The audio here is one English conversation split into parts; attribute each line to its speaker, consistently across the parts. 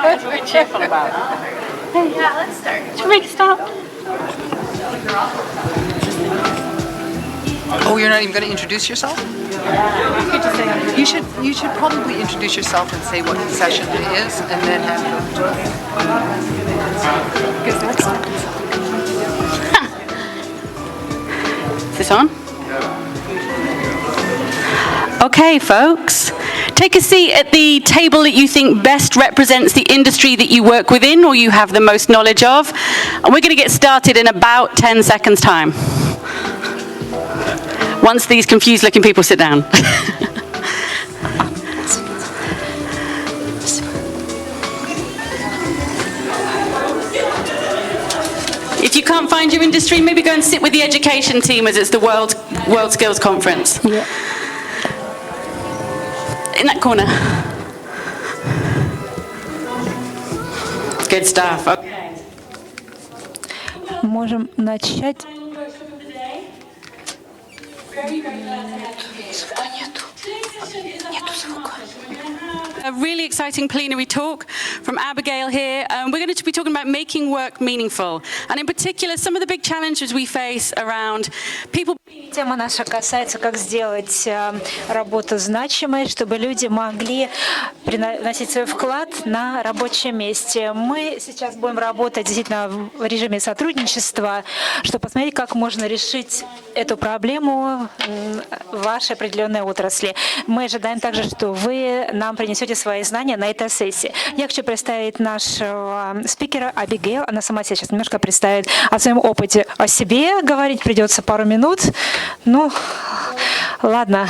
Speaker 1: That's what we're cheerful about. Hey, yeah, let's start. Should we make a start?
Speaker 2: Oh, you're not even going to introduce yourself? You should probably introduce yourself and say what session it is, and then hand it over to us. Because that's
Speaker 1: Is this on? Okay, folks. Take a seat at the table that you think best represents the industry that you work within or you have the most knowledge of. And we're going to get started in about 10 seconds' time. Once these confused-looking people sit down. can't find your industry, maybe go and sit with the education team as it's the WorldSkills conference.
Speaker 3: Yeah.
Speaker 1: In that corner. Good stuff. Okay.
Speaker 3: Можем начать.
Speaker 1: A really exciting plenary talk from Abigail here. We're going to be talking about making work meaningful, and in particular, some of the big challenges we face around people.
Speaker 3: Тема наша касается, как сделать работу значимой, чтобы люди могли приносить свой вклад на рабочем месте. Мы сейчас будем работать действительно в режиме сотрудничества, чтобы посмотреть, как можно решить эту проблему в вашей определенной отрасли. Мы ожидаем также, что вы нам принесете свои знания на этой сессии. Я хочу представить нашего спикера Абигейл. Она сама сейчас немножко представит о своем опыте. О себе говорить придется пару минут. Ну, ладно.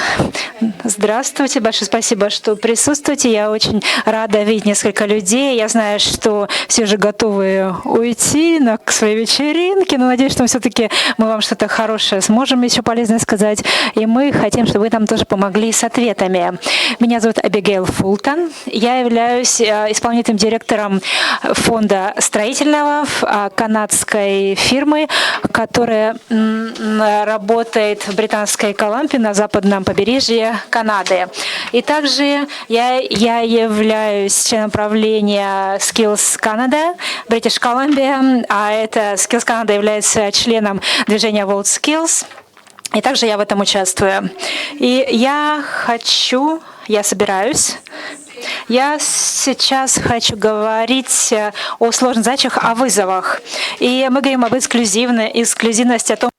Speaker 3: Здравствуйте, большое спасибо, что присутствуете. Я очень рада видеть несколько людей. Я знаю, что все уже готовы уйти на свои вечеринки, но надеюсь, что все-таки мы вам что-то хорошее сможем еще полезное сказать. И мы хотим, чтобы вы нам тоже помогли с ответами. Меня зовут Абигейл Фултон. Я являюсь исполнительным директором фонда строительного канадской фирмы, которая работает в Британской Колумбии на западном побережье Канады. И также я являюсь членом правления Skills Canada, British Columbia, а это Skills Canada является членом движения WorldSkills. И также я в этом участвую. И я сейчас хочу говорить о сложных задачах, о вызовах. И мы говорим об эксклюзивности, о том,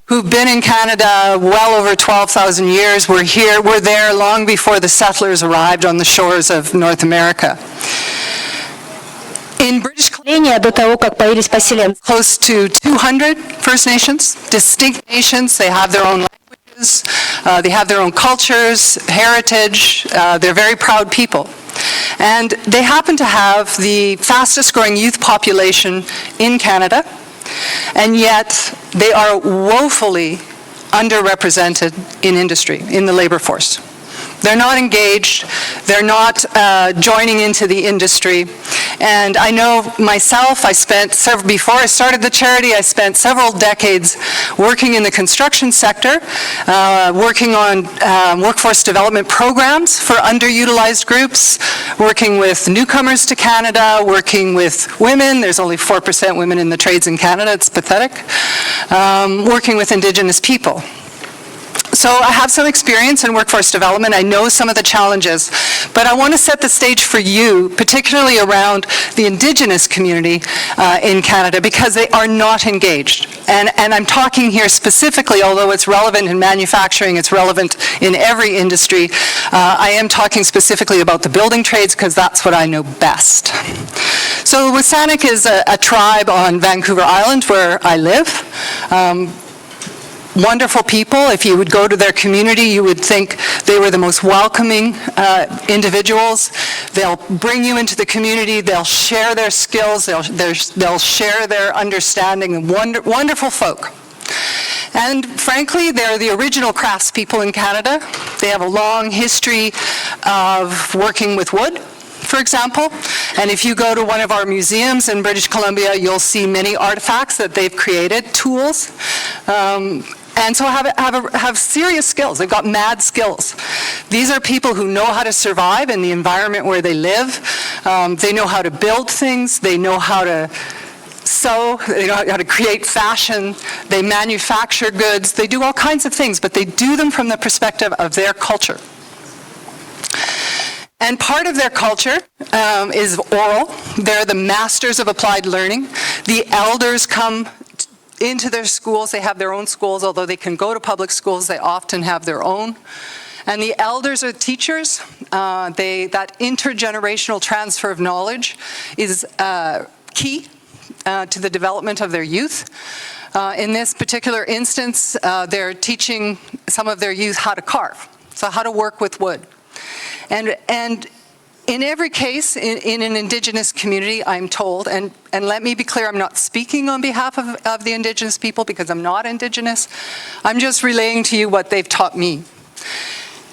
Speaker 2: who've been in Canada well over 12,000 years. We're there long before the settlers arrived on the shores of North America. In British Columbia,
Speaker 3: до того, как появились поселенцы.
Speaker 2: close to 200 First Nations, distinct nations. They have their own languages, they have their own cultures, heritage. They're very proud people. And they happen to have the fastest growing youth population in Canada, and yet they are woefully underrepresented in industry, in the labor force. They're not engaged, they're not joining into the industry. And I know myself, before I started the charity, I spent several decades working in the construction sector, working on workforce development programs for underutilized groups, working with newcomers to Canada, working with women. There's only 4% women in the trades in Canada, it's pathetic. Working with Indigenous people. So I have some experience in workforce development. I know some of the challenges, but I want to set the stage for you, particularly around the Indigenous community in Canada, because they are not engaged. And I'm talking here specifically, although it's relevant in manufacturing, it's relevant in every industry. I am talking specifically about the building trades because that's what I know best. So WSÁNEĆ is a tribe on Vancouver Island where I live. Wonderful people. If you would go to their community, you would think they were the most welcoming individuals. They'll bring you into the community. They'll share their skills. They'll share their understanding. Wonderful folk. And frankly, they're the original craftspeople in Canada. They have a long history of working with wood, for example. And if you go to one of our museums in British Columbia, you'll see many artifacts that they've created, tools. And so have serious skills. They've got mad skills. These are people who know how to survive in the environment where they live. They know how to build things. They know how to sew. They know how to create fashion. They manufacture goods. They do all kinds of things, but they do them from the perspective of their culture. And part of their culture is oral. They're the masters of applied learning. The elders come into their schools. They have their own schools. Although they can go to public schools, they often have their own. And the elders are teachers. That intergenerational transfer of knowledge is key. to the development of their youth. In this particular instance, they're teaching some of their youth how to carve, so how to work with wood. And in every case, in an Indigenous community, I'm told, and let me be clear, I'm not speaking on behalf of the Indigenous people because I'm not Indigenous. I'm just relaying to you what they've taught me.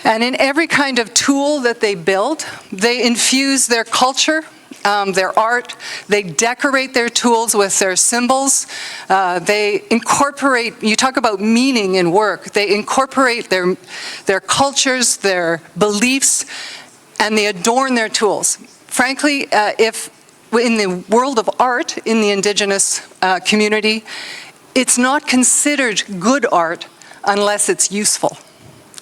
Speaker 2: And in every kind of tool that they build, they infuse their culture, their art, they decorate their tools with their symbols, they incorporate, you talk about meaning in work, they incorporate their cultures, their beliefs, and they adorn their tools. Frankly, if in the world of art, in the Indigenous community, it's not considered good art unless it's useful,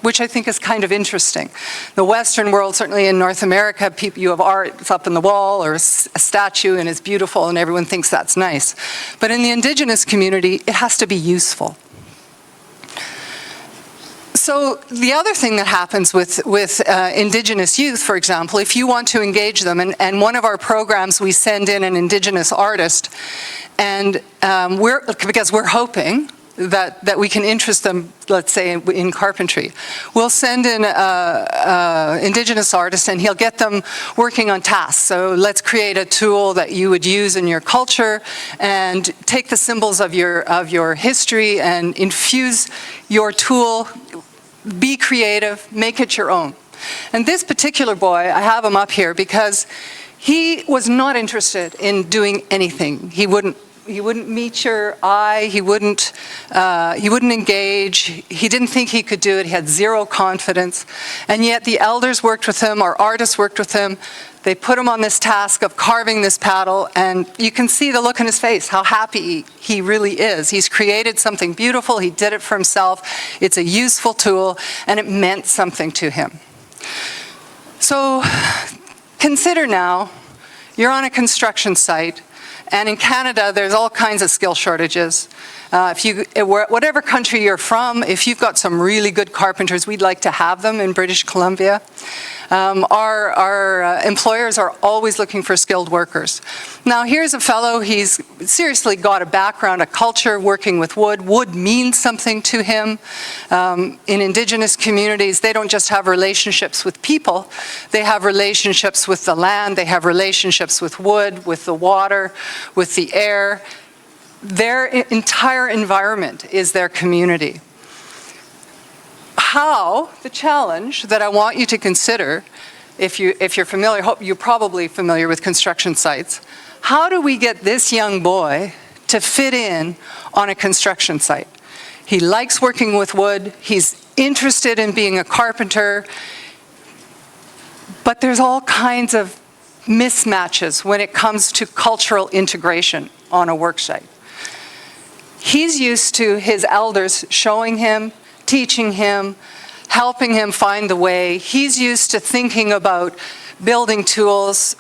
Speaker 2: which I think is kind of interesting. The Western world, certainly in North America, you have art, it's up in the wall or a statue and it's beautiful and everyone thinks that's nice. But in the Indigenous community, it has to be useful. So the other thing that happens with Indigenous youth, for example, if you want to engage them, and one of our programs we send in an Indigenous artist, and because we're hoping that we can interest them, let's say, in carpentry. We'll send in an Indigenous artist and he'll get them working on tasks. So let's create a tool that you would use in your culture and take the symbols of your history and infuse your tool, be creative, make it your own. And this particular boy, I have him up here because he was not interested in doing anything. He wouldn't meet your eye, he wouldn't engage, he didn't think he could do it, he had zero confidence. And yet the elders worked with him, our artists worked with him, they put him on this task of carving this paddle, and you can see the look on his face, how happy he really is. He's created something beautiful, he did it for himself, it's a useful tool, and it meant something to him. So consider now, you're on a construction site, and in Canada, there's all kinds of skill shortages. Whatever country you're from, if you've got some really good carpenters, we'd like to have them in British Columbia. Our employers are always looking for skilled workers. Now here's a fellow, he's seriously got a background, a culture working with wood. Wood means something to him. In Indigenous communities, they don't just have relationships with people, they have relationships with the land, they have relationships with wood, with the water, with the air. Their entire environment is their community. How, the challenge that I want you to consider, if you're familiar, you're probably familiar with construction sites, how do we get this young boy to fit in on a construction site? He likes working with wood, he's interested in being a carpenter, but there's all kinds of mismatches when it comes to cultural integration on a work site. He's used to his elders showing him, teaching him, helping him find the way. He's used to thinking about building tools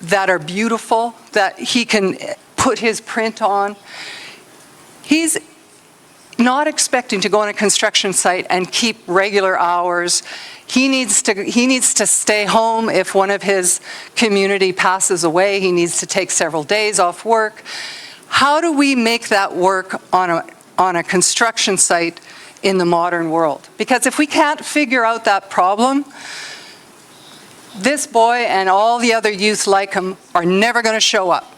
Speaker 2: that are beautiful, that he can put his print on. He's not expecting to go on a construction site and keep regular hours. He needs to stay home if one of his community passes away. He needs to take several days off work. How do we make that work on a construction site in the modern world? Because if we can't figure out that problem, this boy and all the other youth like him are never going to show up.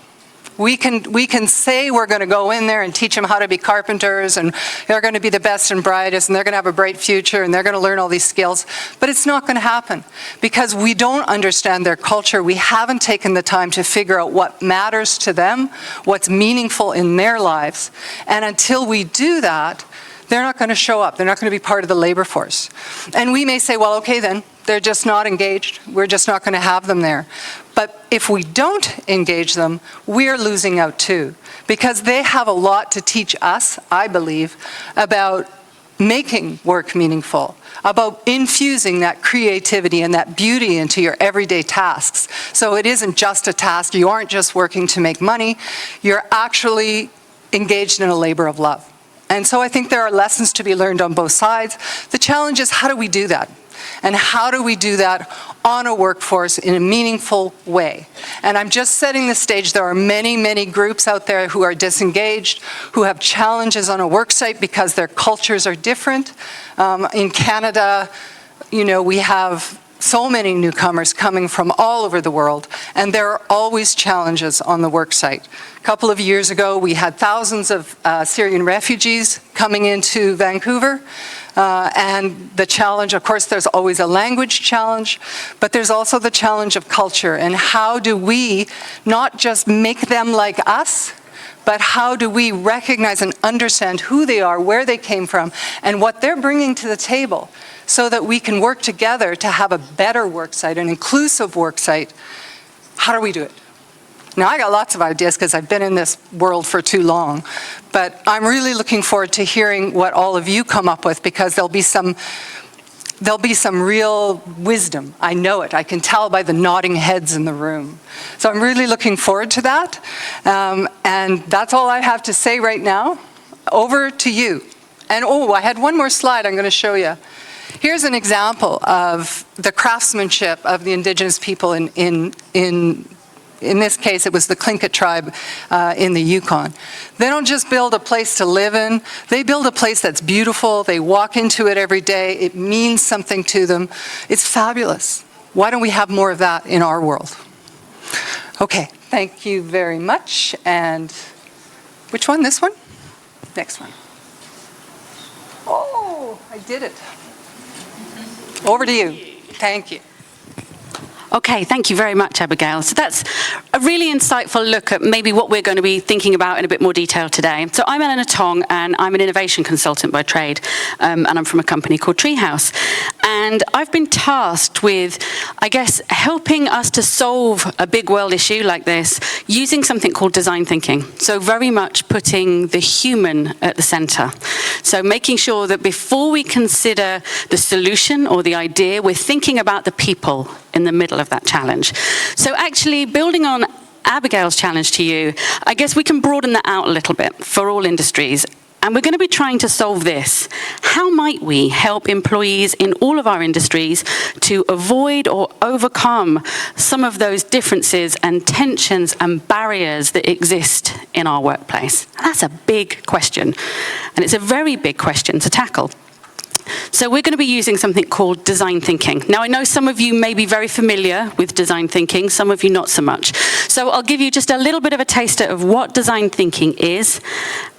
Speaker 2: We can say we're going to go in there and teach them how to be carpenters and they're going to be the best and brightest and they're going to have a bright future and they're going to learn all these skills, but it's not going to happen because we don't understand their culture. We haven't taken the time to figure out what matters to them, what's meaningful in their lives, and until we do that, they're not going to show up. They're not going to be part of the labor force. And we may say, well, okay then, they're just not engaged. We're just not going to have them there. But if we don't engage them, we're losing out too. Because they have a lot to teach us, I believe, about making work meaningful, about infusing that creativity and that beauty into your everyday tasks. So it isn't just a task. You aren't just working to make money. You're actually engaged in a labor of love. And so I think there are lessons to be learned on both sides. The challenge is, how do we do that? And how do we do that on a workforce in a meaningful way? And I'm just setting the stage. There are many, many groups out there who are disengaged, who have challenges on a work site because their cultures are different. In Canada, you know, we have so many newcomers coming from all over the world, and there are always challenges on the work site. A couple of years ago, we had thousands of Syrian refugees coming into Vancouver, and the challenge, of course, there's always a language challenge, but there's also the challenge of culture, and how do we not just make them like us, but how do we recognize and understand who they are, where they came from, and what they're bringing to the table, so that we can work together to have a better worksite, an inclusive worksite. How do we do it? Now, I got lots of ideas because I've been in this world for too long, but I'm really looking forward to hearing what all of you come up with, because there'll be some real wisdom. I know it. I can tell by the nodding heads in the room. So I'm really looking forward to that. And that's all I have to say right now. Over to you. And oh, I had one more slide I'm going to show you. Here's an example of the craftsmanship of the Indigenous people in this case, it was the Tlingit tribe in the Yukon. They don't just build a place to live in, they build a place that's beautiful, they walk into it every day, it means something to them. It's fabulous. Why don't we have more of that in our world? Okay, thank you very much. And which one? This one? Next one. Oh, I did it. Over to you. Thank you.
Speaker 1: Okay, thank you very much, Abigail. So that's a really insightful look at maybe what we're going to be thinking about in a bit more detail today. So I'm Eleanor Tong, and I'm an innovation consultant by trade, and I'm from a company called Treehouse. And I've been tasked with, I guess, helping us to solve a big world issue like this using something called design thinking. So very much putting the human at the center. So making sure that before we consider the solution or the idea, we're thinking about the people in the middle of that challenge. So actually, building on Abigail's challenge to you, I guess we can broaden that out a little bit for all industries. And we're going to be trying to solve this. How might we help employees in all of our industries to avoid or overcome some of those differences and tensions and barriers that exist in our workplace? That's a big question. And it's a very big question to tackle. So we're going to be using something called design thinking. Now, I know some of you may be very familiar with design thinking, some of you not so much. So I'll give you just a little bit of a taster of what design thinking is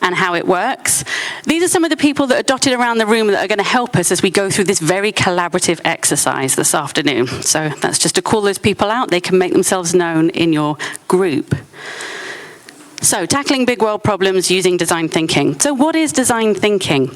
Speaker 1: and how it works. These are some of the people that are dotted around the room that are going to help us as we go through this very collaborative exercise this afternoon. So that's just to call those people out. They can make themselves known in your group. So tackling big world problems using design thinking. So what is design thinking?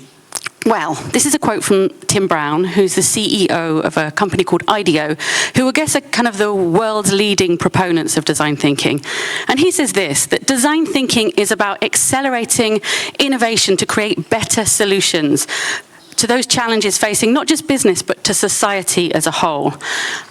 Speaker 1: Well, this is a quote from Tim Brown, who's the CEO of a company called IDEO, who I guess are kind of the world's leading proponents of design thinking. And he says this, that design thinking is about accelerating innovation to create better solutions to those challenges facing not just business, but to society as a whole.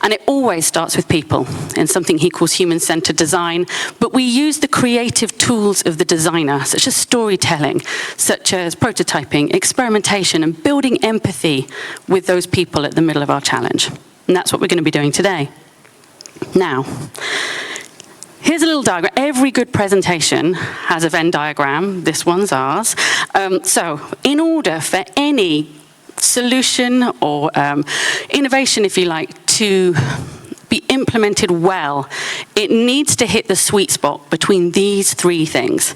Speaker 1: And it always starts with people in something he calls human-centered design. But we use the creative tools of the designer, such as storytelling, such as prototyping, experimentation, and building empathy with those people at the middle of our challenge. And that's what we're going to be doing today. Now, here's a little diagram. Every good presentation has a Venn diagram. This one's ours. So in order for any solution or innovation, if you like, to be implemented well, it needs to hit the sweet spot between these three things.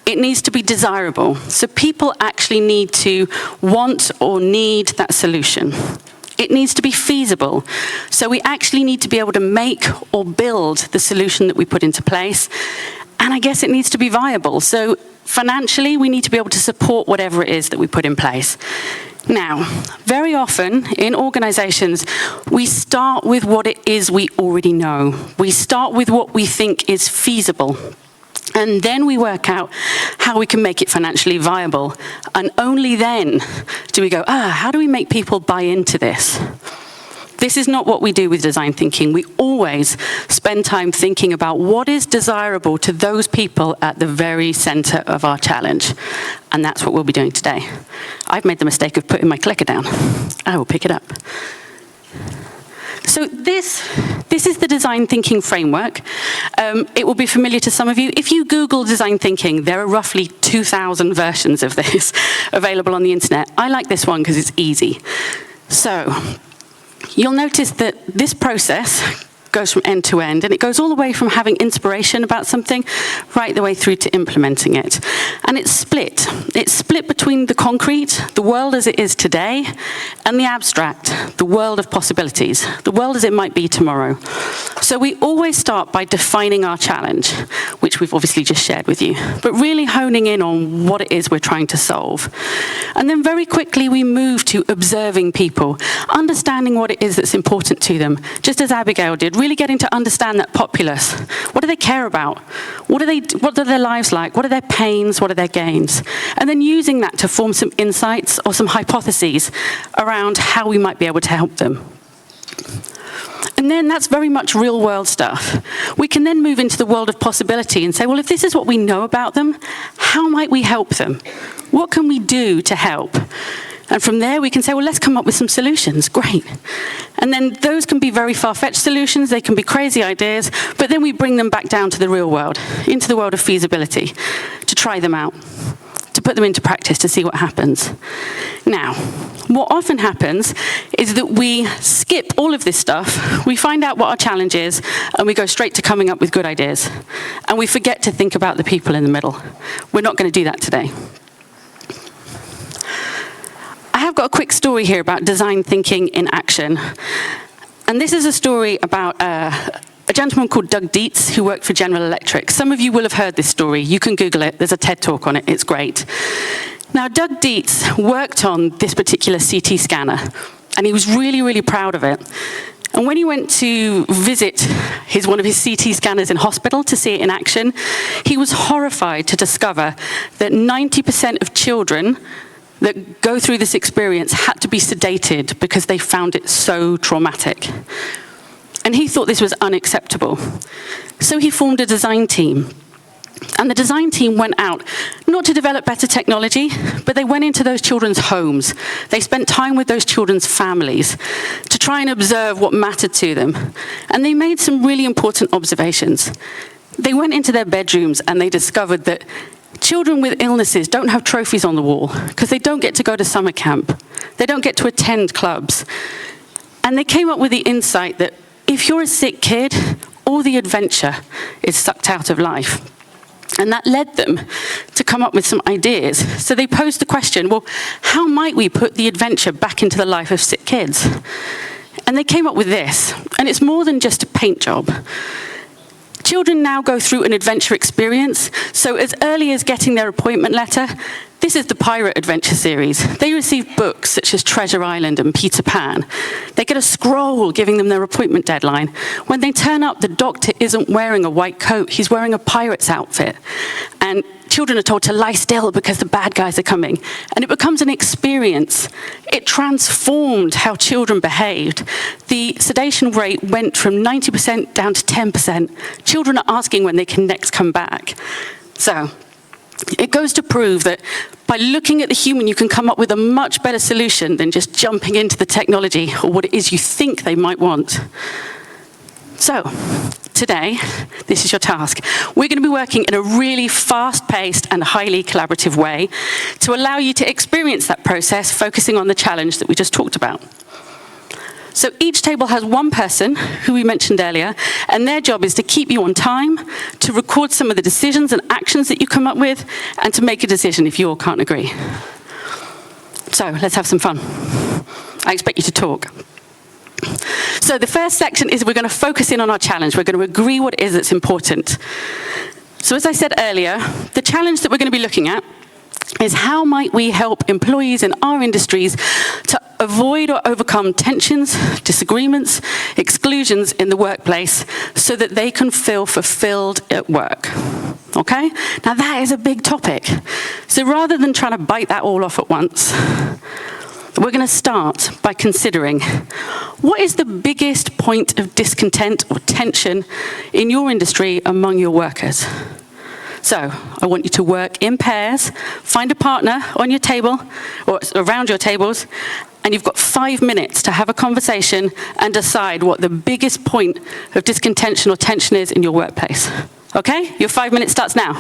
Speaker 1: It needs to be desirable. So people actually need to want or need that solution. It needs to be feasible. So we actually need to be able to make or build the solution that we put into place. And I guess it needs to be viable. So financially, we need to be able to support whatever it is that we put in place. Now, very often in organizations, we start with what it is we already know. We start with what we think is feasible. And then we work out how we can make it financially viable. And only then do we go, how do we make people buy into this? This is not what we do with design thinking. We always spend time thinking about what is desirable to those people at the very center of our challenge. And that's what we'll be doing today. I've made the mistake of putting my clicker down. I will pick it up. So this is the design thinking framework. It will be familiar to some of you. If you Google design thinking, there are roughly 2,000 versions of this available on the internet. I like this one because it's easy. So you'll notice that this process goes from end to end, and it goes all the way from having inspiration about something right the way through to implementing it. And it's split. It's split between the concrete, the world as it is today, and the abstract, the world of possibilities, the world as it might be tomorrow. So we always start by defining our challenge, which we've obviously just shared with you, but really honing in on what it is we're trying to solve. And then very quickly we move to observing people, understanding what it is that's important to them, just as Abigail did, really getting to understand that populace. What do they care about? What are their lives like? What are their pains? What are their gains? And then using that to form some insights or some hypotheses around how we might be able to help them. And then that's very much real world stuff. We can then move into the world of possibility and say, well, if this is what we know about them, how might we help them? What can we do to help? And from there, we can say, well, let's come up with some solutions. Great. And then those can be very far-fetched solutions. They can be crazy ideas. But then we bring them back down to the real world, into the world of feasibility, to try them out, to put them into practice, to see what happens. Now, what often happens is that we skip all of this stuff. We find out what our challenge is, and we go straight to coming up with good ideas. And we forget to think about the people in the middle. We're not going to do that today. I have got a quick story here about design thinking in action. And this is a story about a gentleman called Doug Dietz who worked for General Electric. Some of you will have heard this story. You can Google it. There's a TED Talk on it. It's great. Now, Doug Dietz worked on this particular CT scanner, and he was really, really proud of it. And when he went to visit one of his CT scanners in hospital to see it in action, he was horrified to discover that 90% of children that go through this experience had to be sedated because they found it so traumatic. And he thought this was unacceptable. So he formed a design team. And the design team went out, not to develop better technology, but they went into those children's homes. They spent time with those children's families to try and observe what mattered to them. And they made some really important observations. They went into their bedrooms and they discovered that children with illnesses don't have trophies on the wall because they don't get to go to summer camp. They don't get to attend clubs. And they came up with the insight that if you're a sick kid, all the adventure is sucked out of life. And that led them to come up with some ideas. So they posed the question, well, how might we put the adventure back into the life of sick kids? And they came up with this. And it's more than just a paint job. Children now go through an adventure experience, so as early as getting their appointment letter, this is the Pirate Adventure series. They receive books such as Treasure Island and Peter Pan. They get a scroll giving them their appointment deadline. When they turn up, the doctor isn't wearing a white coat, he's wearing a pirate's outfit. And children are told to lie still because the bad guys are coming. And it becomes an experience. It transformed how children behaved. The sedation rate went from 90% down to 10%. Children are asking when they can next come back. So it goes to prove that by looking at the human, you can come up with a much better solution than just jumping into the technology or what it is you think they might want. So today, this is your task. We're going to be working in a really fast-paced and highly collaborative way to allow you to experience that process, focusing on the challenge that we just talked about. So each table has one person, who we mentioned earlier, and their job is to keep you on time, to record some of the decisions and actions that you come up with, and to make a decision if you all can't agree. So let's have some fun. I expect you to talk. So the first section is we're going to focus in on our challenge. We're going to agree what it is that's important. So as I said earlier, the challenge that we're going to be looking at is how might we help employees in our industries to avoid or overcome tensions, disagreements, exclusions in the workplace so that they can feel fulfilled at work. Okay? Now that is a big topic. So rather than trying to bite that all off at once, we're going to start by considering what is the biggest point of discontent or tension in your industry among your workers. So I want you to work in pairs, find a partner on your table or around your tables, and you've got 5 minutes to have a conversation and decide what the biggest point of discontention or tension is in your workplace. Okay? Your 5 minutes starts now.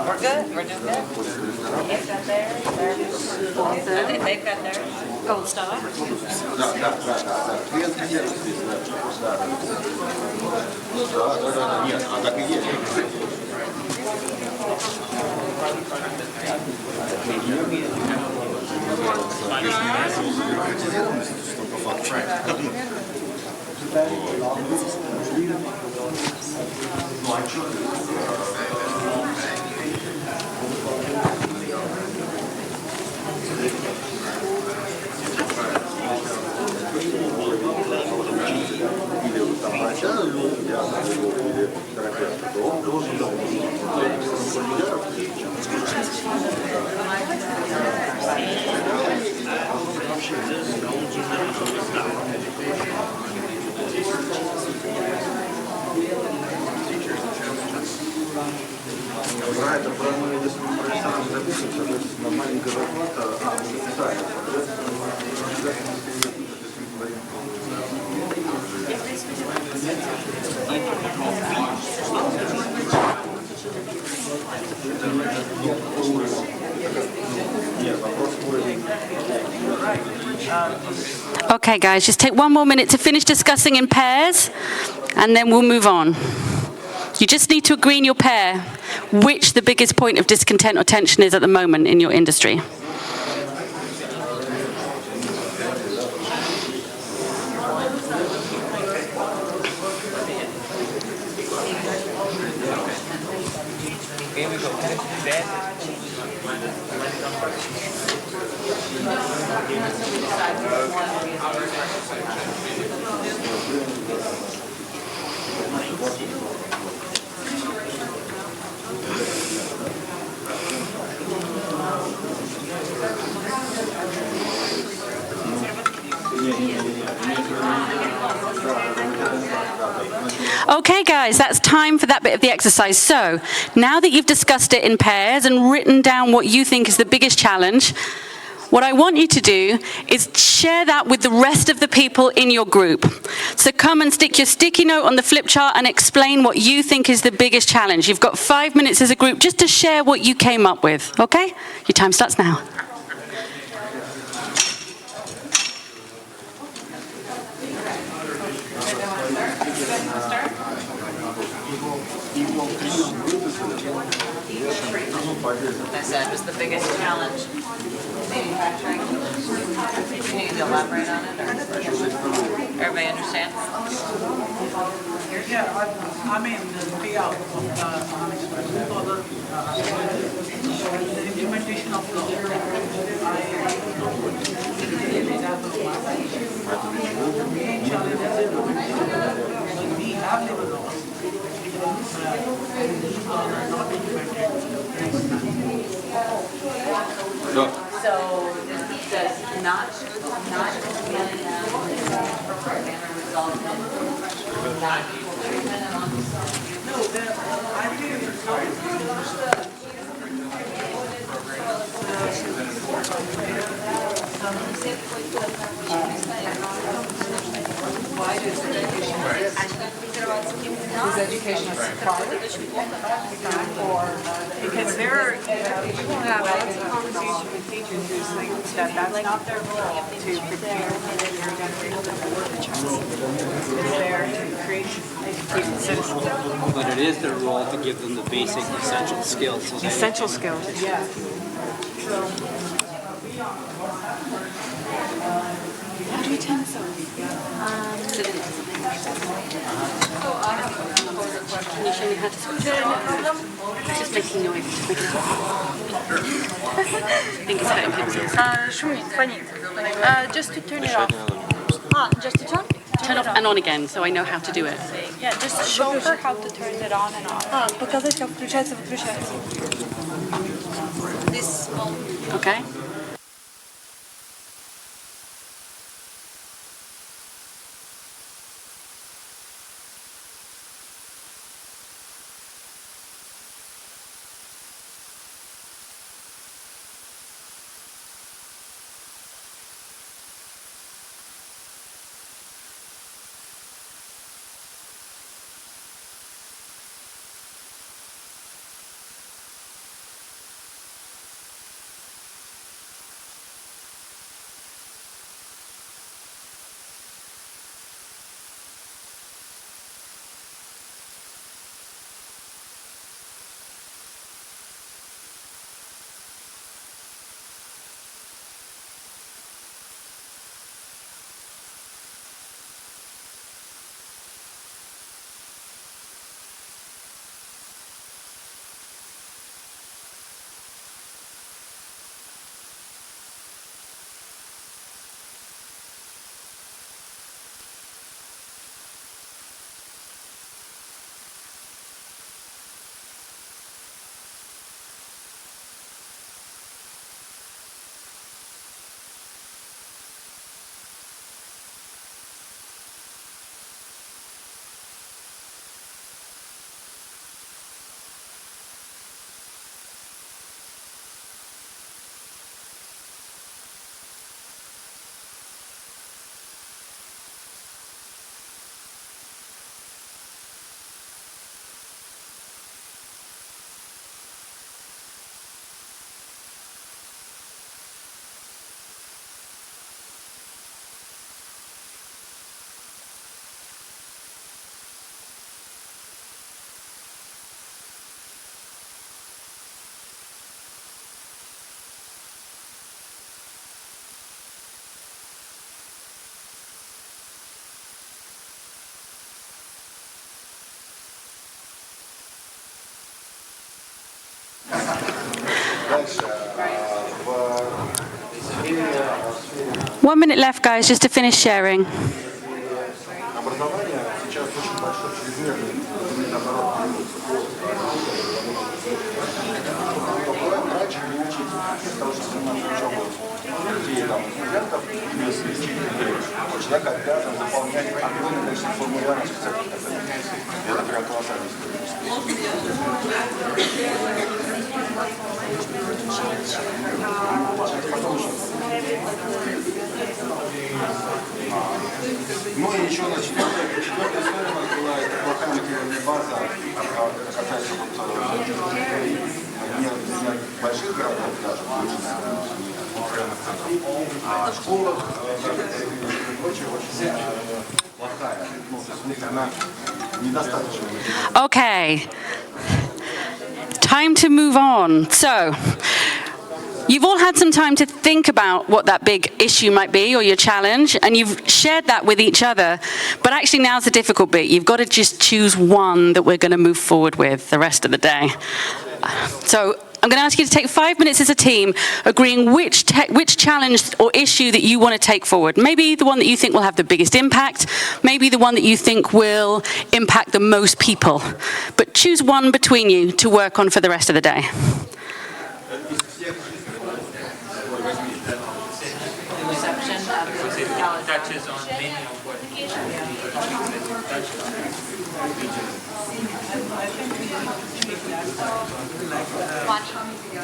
Speaker 4: We're good. We're doing good. They've got theirs. They've got theirs. Gold star.
Speaker 5: Нет, а так и есть. Только факт. Ну а что? Или там врача, или терапевта, то он должен про это, про профессиональную записывать, соответственно, маленькая зарплата, а не специально.
Speaker 1: Okay, guys, just take one more minute to finish discussing in pairs, and then we'll move on. You just need to agree in your pair which the biggest point of discontent or tension is at the moment in your industry. Okay, guys, that's time for that bit of the exercise. So, now that you've discussed it in pairs and written down what you think is the biggest challenge, what I want you to do is share that with the rest of the people in your group. So come and stick your sticky note on the flip chart and explain what you think is the biggest challenge. You've got 5 minutes as a group just to share what you came up with, okay? Your time starts now.
Speaker 4: I said was the biggest challenge. Manufacturing. You need to elaborate on it, or everybody understand?
Speaker 6: Yeah, I mean, the payout of the implementation of the main challenge is we have labor laws. Not implemented.
Speaker 4: So does not implementing them and result in not treatment among
Speaker 6: No, I think
Speaker 2: Is education required?
Speaker 7: Because you will have lots of conversation with teachers who think that that's not their role to prepare your generation for the child. It's there to create educated citizens.
Speaker 8: But it is their role to give them the basic essential skills. So
Speaker 7: Essential skills, yes.
Speaker 1: How do you turn this off? Can you show me how to switch it on? Just making noise. Just making I think it's hurting people.
Speaker 7: Шумит, фонит. Just to turn it off. Just to turn?
Speaker 1: Turn off and on again, so I know how to do it.
Speaker 7: Yeah, just show her how to turn it on and off. Показать, как включается, выключается.
Speaker 4: this small
Speaker 1: Okay? 1 minute left, guys, just to finish sharing.
Speaker 5: Образование сейчас очень большой, чрезмерный, наоборот, раньше не учить, для того, чтобы заниматься учебой людей, там, студентов, человек обязан заполнять огромное количество формуляров специальных категорий. Это прям колоссальный Ну и еще на четвертая история у нас была, это плохая материальная база, это касается не больших городов даже, районных центров, а школах и прочее очень плохая, ну, в смысле, она недостаточная.
Speaker 1: Okay. Time to move on. So, you've all had some time to think about what that big issue might be or your challenge, and you've shared that with each other. But actually now's the difficult bit. You've got to just choose one that we're going to move forward with the rest of the day. So I'm going to ask you to take 5 minutes as a team, agreeing which challenge or issue that you want to take forward. Maybe the one that you think will have the biggest impact, maybe the one that you think will impact the most people. But choose one between you to work on for the rest of the day.
Speaker 8: Touches on many important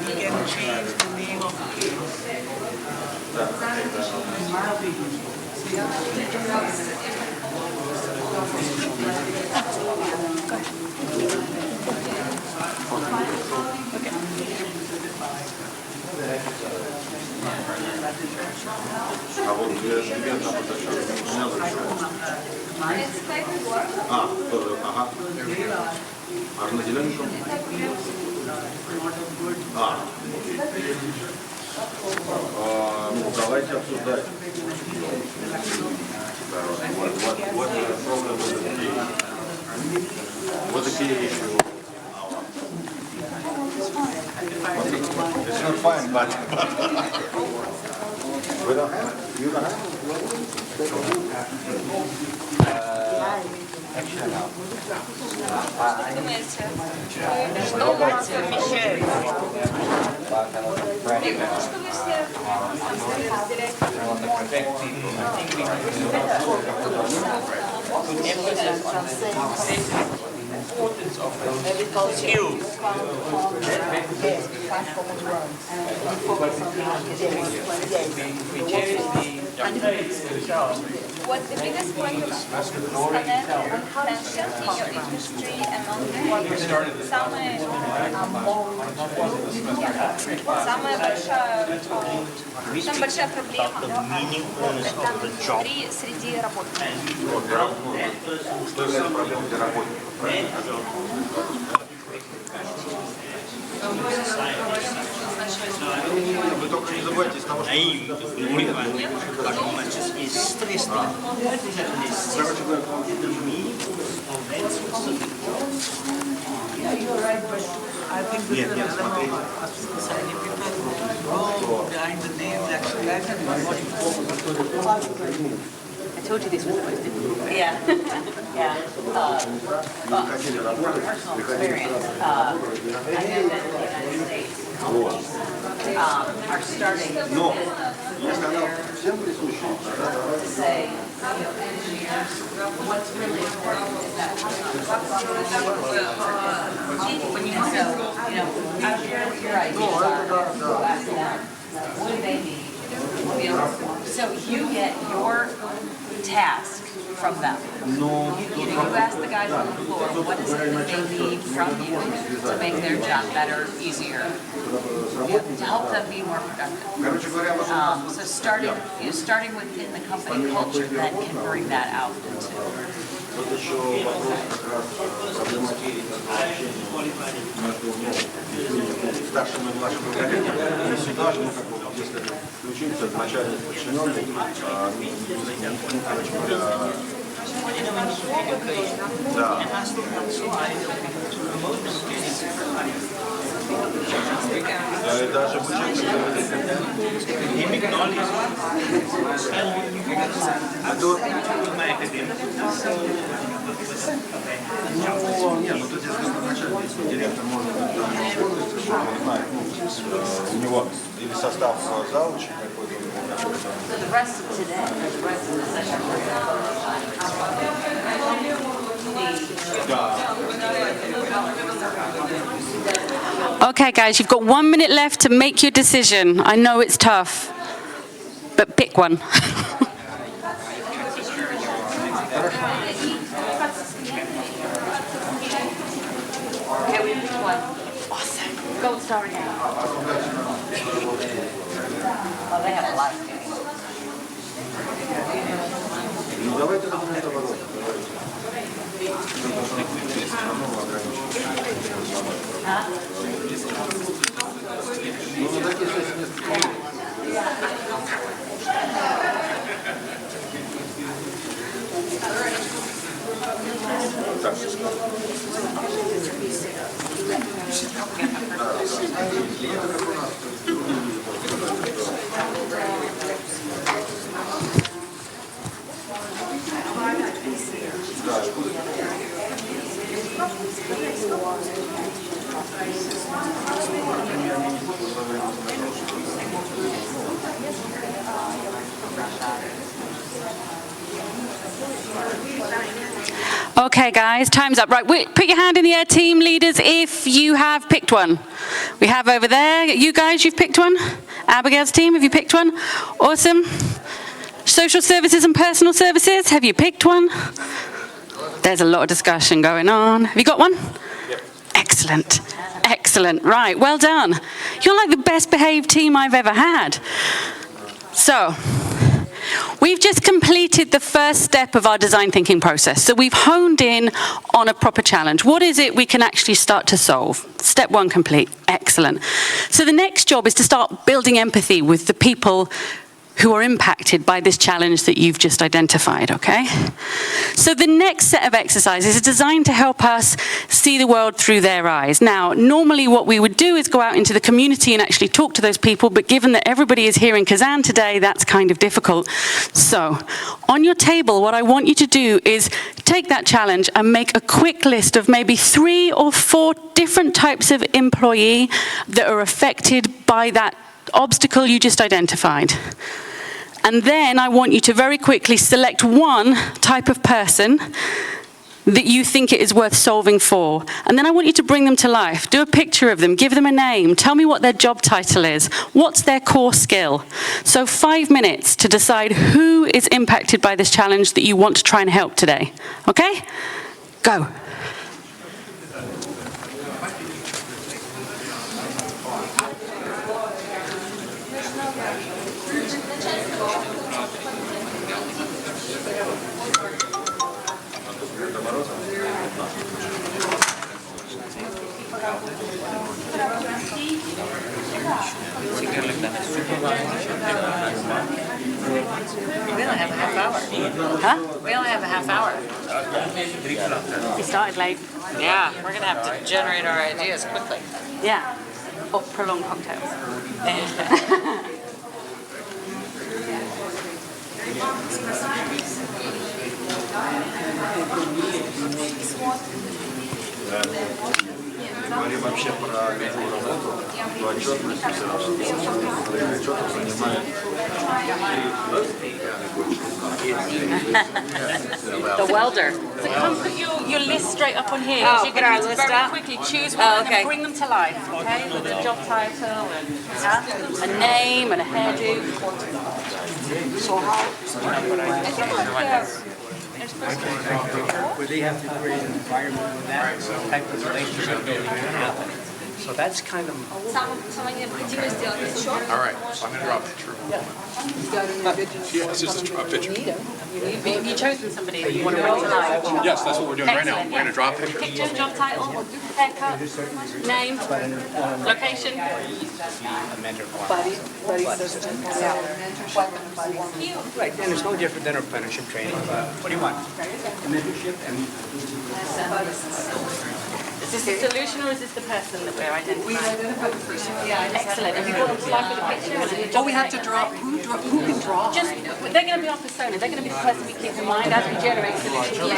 Speaker 6: We can change the name of the case.
Speaker 5: А вот для студента тоже, ага. А на зелененьком? Ну, давайте обсуждать. Вот такие issue. It's not fine, but we don't have. You don't have.
Speaker 8: importance of skills. We cherish the themselves.
Speaker 9: What's the biggest point of disconnect or tension in your industry among the workers? Самая большая проблема среди работников.
Speaker 5: Что является проблемой для работников? Вы только не забывайте из того, что...
Speaker 6: I think this is a dilemma of society. People go behind the names actually. I think
Speaker 4: I told you this was the most difficult. Yeah, yeah. From personal experience, I know that the United States companies are starting to say, engineers, what's really important is that when you I'm sure what your ideas are, ask them, what do they need? So you get your task from them. You ask the guys on the floor, what is it that they need from you to make their job better, easier, to help them be more productive. So starting within the company culture that can bring that out into.
Speaker 5: Вот еще вопрос как раз проблематики между старшим и младшим поколением. И сюда же, если включиться начальник подчиненный, короче говоря, да. И даже обучение нет, ну тут здесь начальник, директор может быть там, не знаю, у него или состав заучи какой-то.
Speaker 4: So the rest of today, the rest of the session.
Speaker 1: Okay, guys, you've got 1 minute left to make your decision. I know it's tough, but pick one.
Speaker 4: Okay, we picked one. Awesome. Gold star again. Oh, they have a lot of games.
Speaker 5: Ну давайте документ оборота. Ну на такие 6 мест. Так.
Speaker 1: Okay, guys, time's up. Right, put your hand in the air, team leaders, if you have picked one. We have over there. You guys, you've picked one? Abigail's team, have you picked one? Awesome. Social services and personal services, have you picked one? There's a lot of discussion going on. Have you got one?
Speaker 5: Yep.
Speaker 1: Excellent. Excellent. Right, well done. You're like the best behaved team I've ever had. So, we've just completed the first step of our design thinking process. So we've honed in on a proper challenge. What is it we can actually start to solve? Step one complete. Excellent. So the next job is to start building empathy with the people who are impacted by this challenge that you've just identified, okay? So the next set of exercises is designed to help us see the world through their eyes. Now, normally what we would do is go out into the community and actually talk to those people, but given that everybody is here in Kazan today, that's kind of difficult. So, on your table, what I want you to do is take that challenge and make a quick list of maybe 3 or 4 different types of employee that are affected by that obstacle you just identified. And then I want you to very quickly select one type of person that you think it is worth solving for. And then I want you to bring them to life. Do a picture of them, give them a name, tell me what their job title is, what's their core skill. So 5 minutes to decide who is impacted by this challenge that you want to try and help today. Okay? Go.
Speaker 4: We only have a half hour.
Speaker 1: Huh?
Speaker 4: We only have a half hour.
Speaker 1: You started late.
Speaker 4: Yeah, we're gonna have to generate our ideas quickly.
Speaker 1: Yeah. Or prolonged cocktails.
Speaker 5: Говорим вообще про любую работу, то отчетность отчетов занимает
Speaker 4: The welder.
Speaker 1: So come put your list straight up on here.
Speaker 4: Oh,
Speaker 1: You're
Speaker 4: put
Speaker 1: going
Speaker 4: our
Speaker 1: to
Speaker 4: list
Speaker 1: very
Speaker 4: up?
Speaker 1: quickly choose
Speaker 4: Oh,
Speaker 1: one
Speaker 4: okay.
Speaker 1: and bring them to life, okay? With a job title and a name and a hairdo.
Speaker 8: Where they have to create an environment where that type of relationship can happen. So that's kind of.
Speaker 9: Самое необходимое сделать это еще.
Speaker 10: All right, so I'm going to draw a picture. Yeah, it's just a draw picture.
Speaker 1: You've chosen somebody that you want to bring to life.
Speaker 10: Yes, that's what we're doing right now. We're going to draw a picture.
Speaker 1: Picture, job title, haircut, name, location.
Speaker 8: Right, and it's no different than apprenticeship training. What do you want? A mentorship and.
Speaker 4: this the solution or is this the person that we're identifying? Excellent. Have you brought them to life with a picture?
Speaker 2: Oh, we have to draw. Who can draw?
Speaker 4: Just, they're going to be our persona. They're going to be the person we keep in mind as we generate solutions. What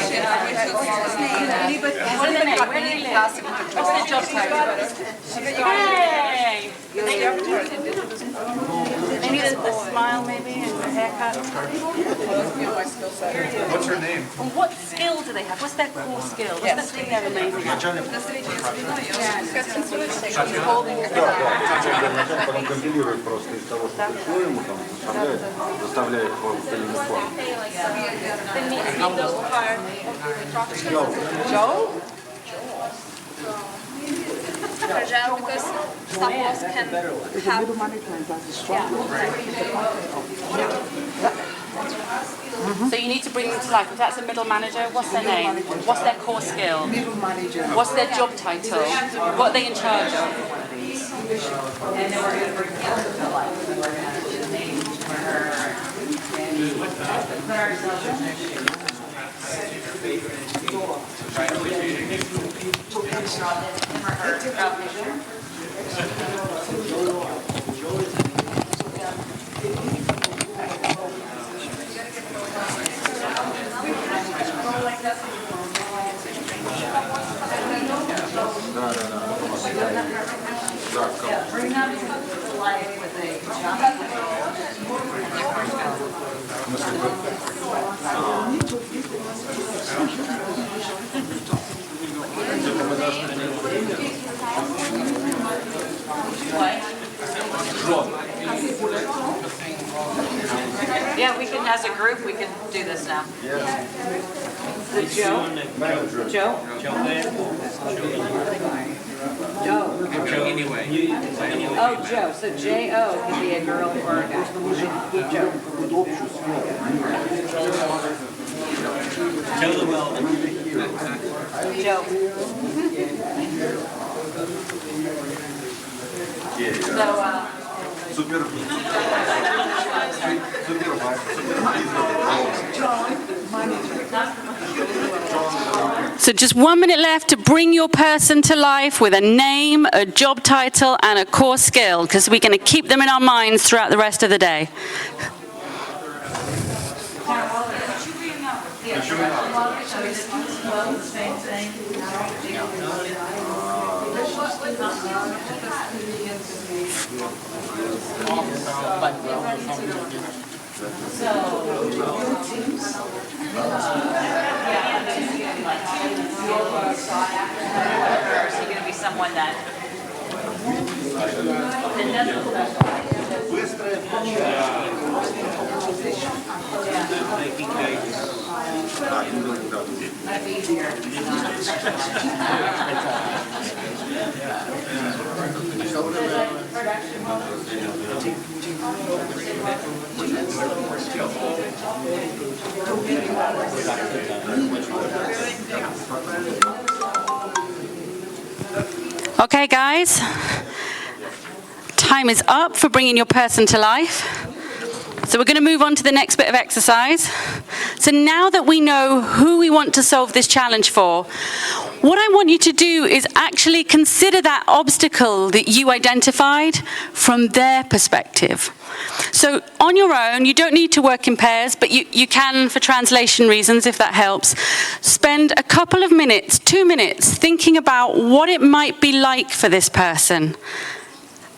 Speaker 4: are their names? Where do they live? What's their job title? Hey! They need a smile maybe and a haircut.
Speaker 10: What's her name?
Speaker 4: And what skill do they have? What's their core skill? What's the thing they're amazing at?
Speaker 5: Потом компилирует просто из того, что пришло ему, там, заставляет по остальным формам.
Speaker 9: Because some of us can have
Speaker 4: So you need to bring them to life. If that's a middle manager, what's their name? What's their core skill? What's their job title? What are they in charge of? And then we're going to bring them to life. We're going to actually the name for her. Bring them to life with a Yeah, we can, as a group, we can do this now. Joe? Joe? Joe anyway. Oh, Joe. So J-O could be a girl or a guy. Joe.
Speaker 1: So just 1 minute left to bring your person to life with a name, a job title, and a core skill, because we're going to keep them in our minds throughout the rest of the day.
Speaker 4: Or is he going to be someone that
Speaker 1: Okay, guys, time is up for bringing your person to life. So we're going to move on to the next bit of exercise. So now that we know who we want to solve this challenge for, what I want you to do is actually consider that obstacle that you identified from their perspective. So on your own, you don't need to work in pairs, but you can, for translation reasons, if that helps, spend a couple of minutes, 2 minutes, thinking about what it might be like for this person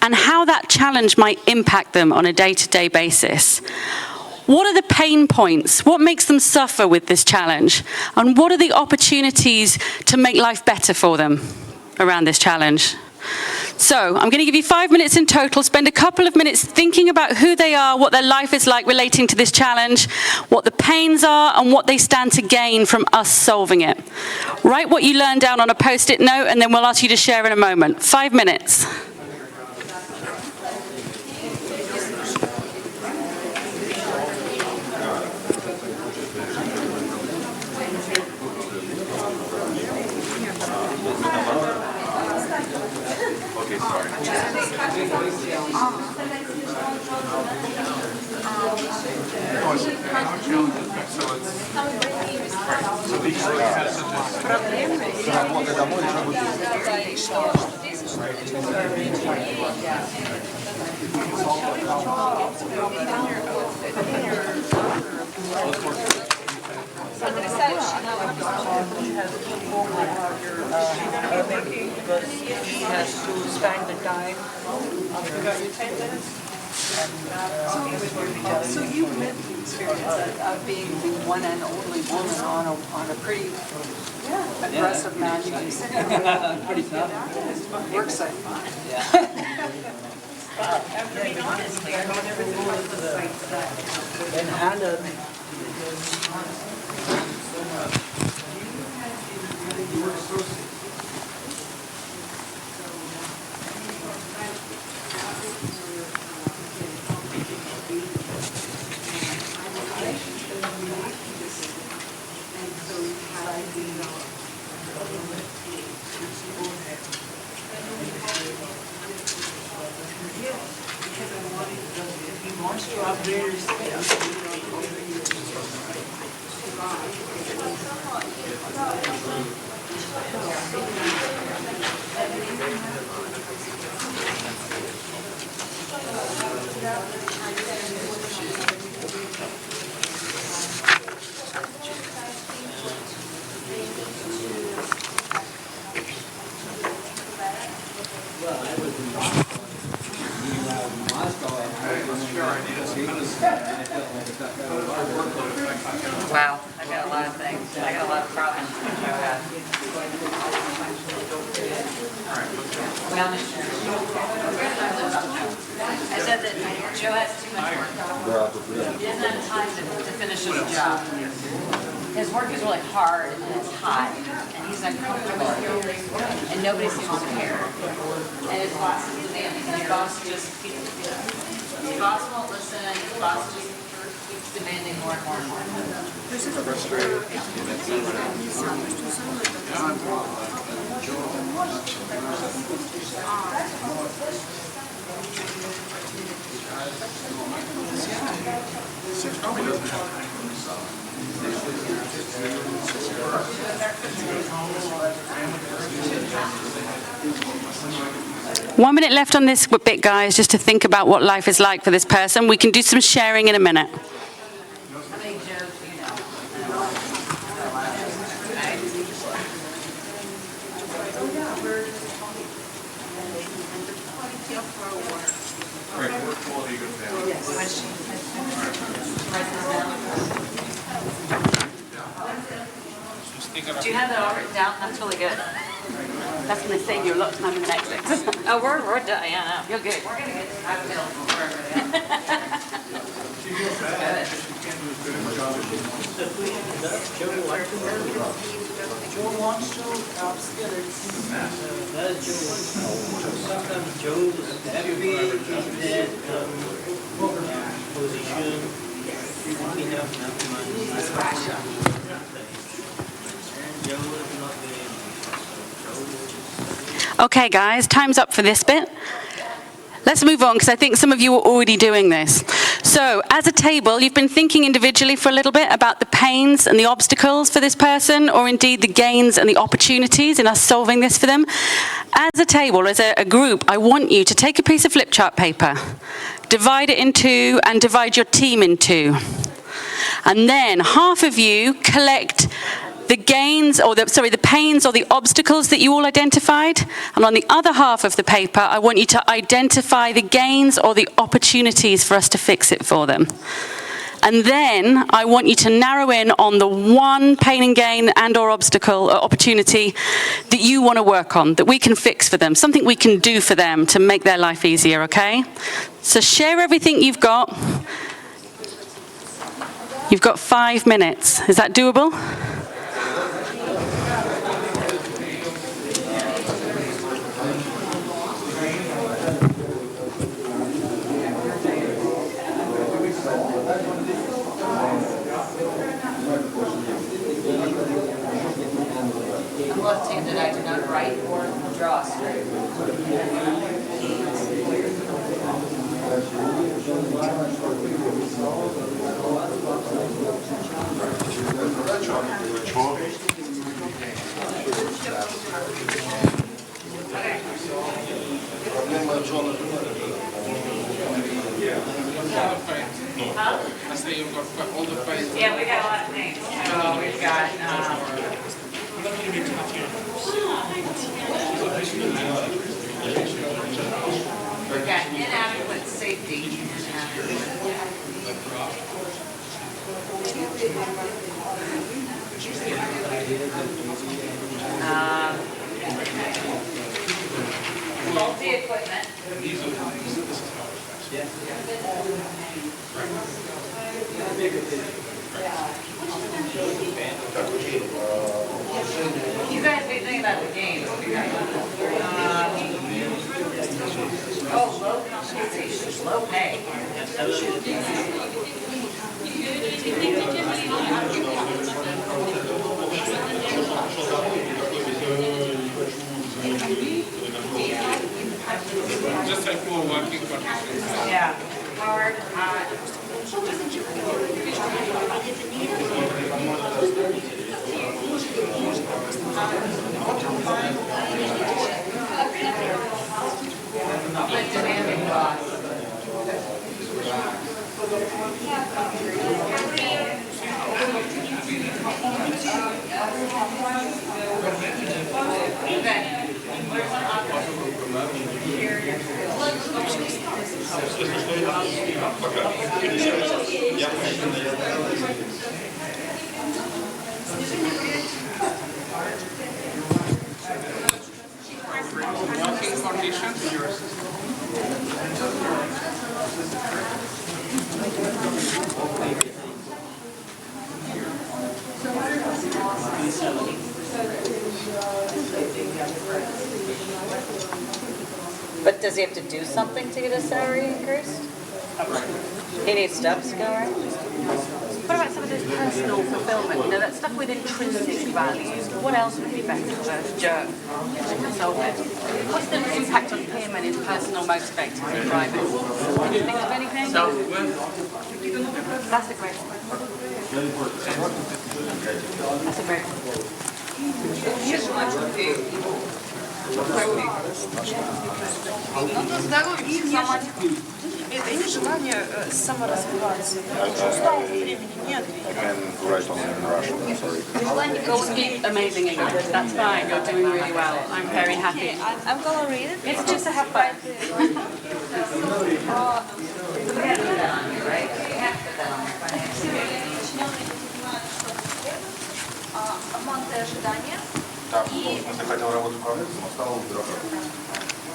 Speaker 1: and how that challenge might impact them on a day-to-day basis. What are the pain points? What makes them suffer with this challenge? And what are the opportunities to make life better for them around this challenge? So I'm going to give you 5 minutes in total. Spend a couple of minutes thinking about who they are, what their life is like relating to this challenge, what the pains are, and what they stand to gain from us solving it. Write what you learned down on a Post-it note, and then we'll ask you to share in a moment. 5 minutes.
Speaker 5: Работай домой, уже будет.
Speaker 6: Because he has to spend the time.
Speaker 4: So you lived the experience of being the one and only woman on a pretty aggressive matching scale.
Speaker 8: Pretty tough.
Speaker 4: Work site.
Speaker 6: To be honest, like, I mean, there was one of the sites that. And Hannah. He wants to upgrade his skills.
Speaker 4: Wow, I got a lot of things. I got a lot of problems that Joe has. Well, I said that Joe has too much work. He doesn't have time to finish his job. His work is really hard and it's hot, and he's uncomfortable, and nobody seems to care. And his boss is demanding, and his boss just keeps, his boss won't listen, and his boss just keeps demanding more and more and more.
Speaker 1: One minute left on this bit, guys, just to think about what life is like for this person. We can do some sharing in a minute.
Speaker 4: Do you have that all written down? That's really good.
Speaker 1: That's going to save you a lot of time in the next six.
Speaker 4: Oh, we're done. Yeah, no, you're good. We're gonna get cocktails for
Speaker 6: Joe wants to upskill it. That's Joe. Sometimes Joe is happy in that position. Enough money. Joe is not there.
Speaker 1: Okay, guys, time's up for this bit. Let's move on, because I think some of you are already doing this. So, as a table, you've been thinking individually for a little bit about the pains and the obstacles for this person, or indeed the gains and the opportunities in us solving this for them. As a table, as a group, I want you to take a piece of flip chart paper, divide it in two, and divide your team in two. And then half of you collect the gains, or the pains or the obstacles that you all identified. And on the other half of the paper, I want you to identify the gains or the opportunities for us to fix it for them. And then I want you to narrow in on the one pain and gain and or obstacle or opportunity that you want to work on, that we can fix for them, something we can do for them to make their life easier, okay? So share everything you've got. You've got 5 minutes. Is that doable?
Speaker 4: I'm left-handed. I do not write or draw straight.
Speaker 5: Проблема Джона.
Speaker 10: I say you've got all the faith.
Speaker 4: Yeah, we got a lot of things. So we've got, we've got inadequate safety. Faulty equipment. You guys be thinking about the game. Oh, low compensation, low pay.
Speaker 10: Just like poor working conditions.
Speaker 4: Yeah, hard, hot. But demanding costs. Okay.
Speaker 10: Working conditions.
Speaker 4: But does he have to do something to get his salary increased? He needs steps to go, right? What about some of this personal fulfillment? You know, that stuff with intrinsic values. What else would be better for Joe to consult with? What's the impact on him and his personal motivators and drivers? Can you think of anything? That's a great one. That's a great one.
Speaker 7: Это не желание саморазвиваться. Устал, времени нет.
Speaker 4: Go speak amazing English. That's fine. You're doing really well. I'm very happy.
Speaker 9: I'm gonna read it.
Speaker 4: It's just to have fun.
Speaker 9: Обманутые ожидания
Speaker 5: Так, в смысле, хотел работать в правительстве, но стал бюрократом.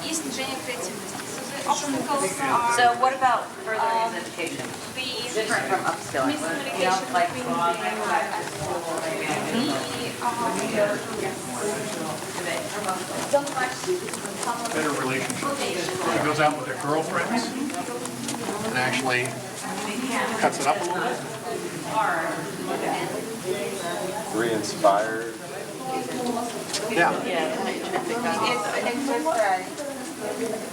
Speaker 9: и снижение креативности. So the obstacles are
Speaker 4: So what about further education?
Speaker 9: the
Speaker 4: Different from upskilling. You know, like
Speaker 9: don't like
Speaker 11: Better relationship. He goes out with their girlfriends and actually cuts it up a little bit.
Speaker 5: Re-inspired.
Speaker 11: Yeah.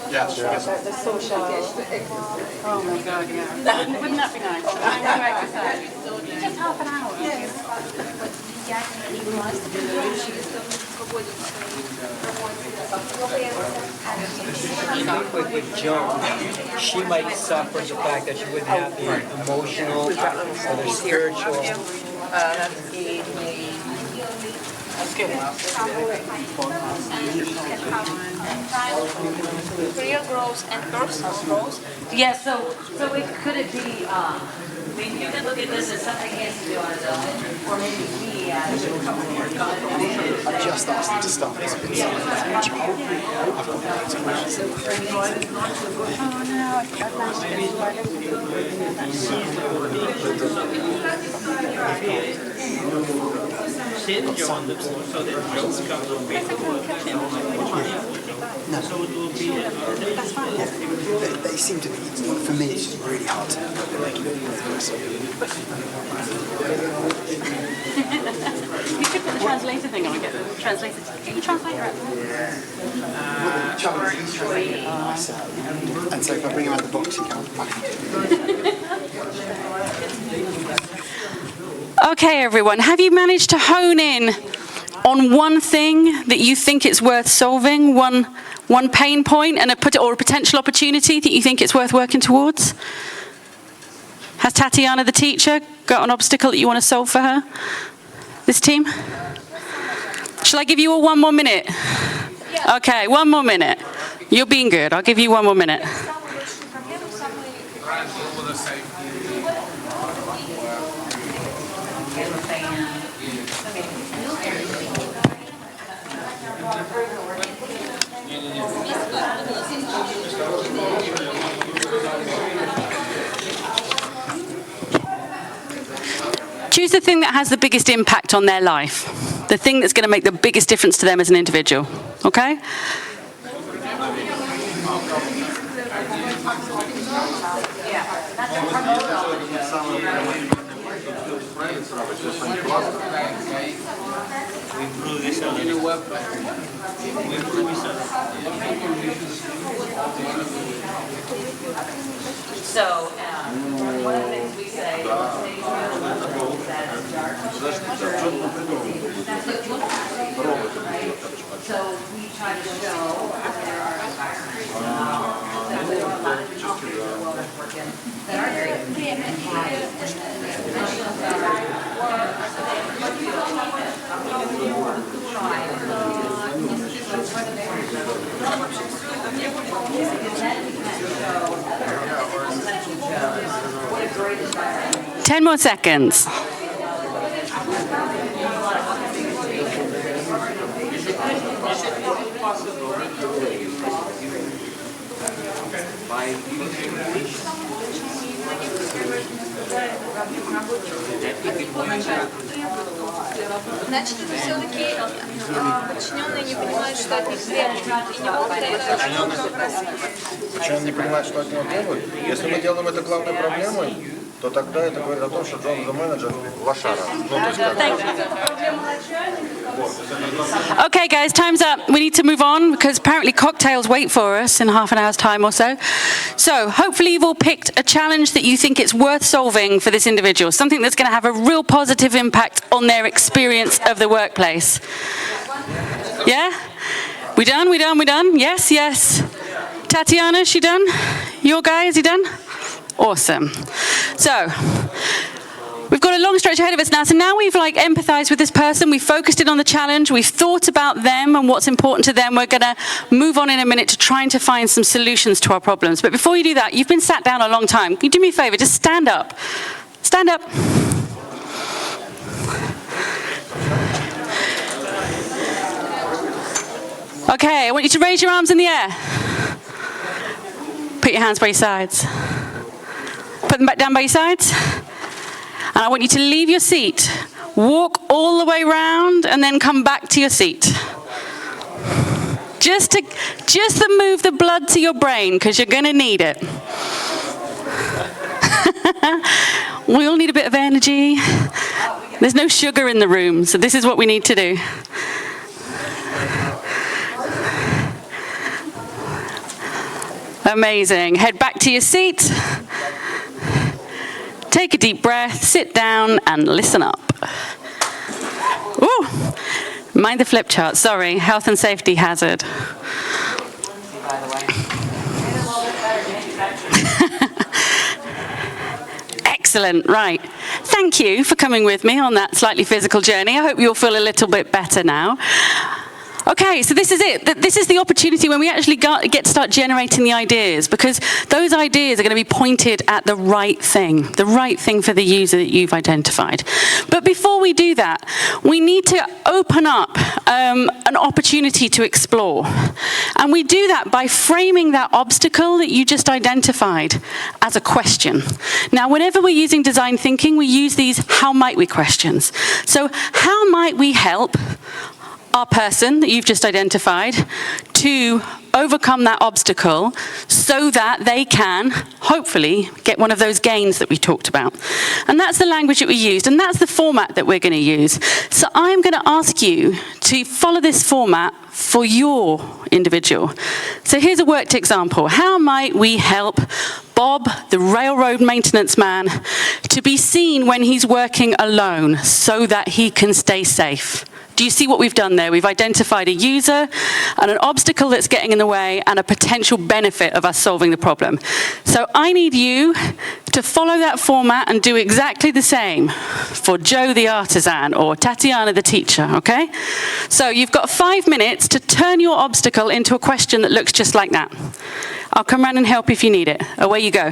Speaker 11: Yes.
Speaker 7: The social.
Speaker 4: Oh my God, yeah. Wouldn't that be nice? I'm to exercise. Just half an hour.
Speaker 8: With Joan, she might suffer the fact that she wouldn't have the emotional or the spiritual.
Speaker 9: career growth and personal growth.
Speaker 4: Yeah, so could it be, I mean, you could look at this as something he has to do on his own, or maybe he has a couple more jobs.
Speaker 11: I just asked him to start this bit. I've got loads of questions.
Speaker 8: Send Joan so that Joan becomes a
Speaker 11: They seem to be, for me, it's just really hard to make it
Speaker 4: You should put the translator thing on and get the translator. Get your translator out.
Speaker 11: And so if I bring him out the box, he can't.
Speaker 1: Okay, everyone, have you managed to hone in on one thing that you think it's worth solving, one pain point and or a potential opportunity that you think it's worth working towards? Has Tatiana, the teacher, got an obstacle that you want to solve for her? This team? Shall I give you all 1 more minute? Okay, 1 more minute. You're being good. I'll give you 1 more minute. Choose the thing that has the biggest impact on their life, the thing that's going to make the biggest difference to them as an individual, okay?
Speaker 4: So, one of the things we say, so we try to show that there are environments that there are a lot of different countries in the world that work in that are very what a great environment.
Speaker 1: 10 more seconds.
Speaker 9: Значит, это все-таки подчиненные не понимают, что от них требуют, и не могут это
Speaker 5: Почему они не понимают, что от него требуют? Если мы делаем это главной проблемой, то тогда это говорит о том, что Джон, the менеджер, лошара. Ну, то есть как?
Speaker 1: Okay, guys, time's up. We need to move on because apparently cocktails wait for us in half an hour's time or so. So hopefully you've all picked a challenge that you think it's worth solving for this individual, something that's going to have a real positive impact on their experience of the workplace. Yeah? We done? We done? We done? Yes, yes. Tatiana, she done? Your guy, is he done? Awesome. So, we've got a long stretch ahead of us now. So now we've empathized with this person. We've focused in on the challenge. We've thought about them and what's important to them. We're going to move on in a minute to trying to find some solutions to our problems. But before you do that, you've been sat down a long time. Can you do me a favor? Just stand up. Stand up. Okay, I want you to raise your arms in the air. Put your hands by your sides. Put them back down by your sides. And I want you to leave your seat, walk all the way around, and then come back to your seat. Just to move the blood to your brain, because you're going to need it. We all need a bit of energy. There's no sugar in the room, so this is what we need to do. Amazing. Head back to your seat. Take a deep breath, sit down, and listen up. Ooh, mind the flip chart. Sorry, health and safety hazard. Excellent, right. Thank you for coming with me on that slightly physical journey. I hope you'll feel a little bit better now. Okay, so this is it. This is the opportunity when we actually get to start generating the ideas, because those ideas are going to be pointed at the right thing for the user that you've identified. But before we do that, we need to open up an opportunity to explore. And we do that by framing that obstacle that you just identified as a question. Now, whenever we're using design thinking, we use these how might we questions. So how might we help our person that you've just identified to overcome that obstacle so that they can, hopefully, get one of those gains that we talked about. And that's the language that we used, and that's the format that we're going to use. So I'm going to ask you to follow this format for your individual. So here's a worked example. How might we help Bob, the railroad maintenance man, to be seen when he's working alone so that he can stay safe. Do you see what we've done there? We've identified a user and an obstacle that's getting in the way and a potential benefit of us solving the problem. So I need you to follow that format and do exactly the same for Joe the artisan or Tatiana the teacher, okay? So you've got 5 minutes to turn your obstacle into a question that looks just like that. I'll come round and help if you need it. Away you go.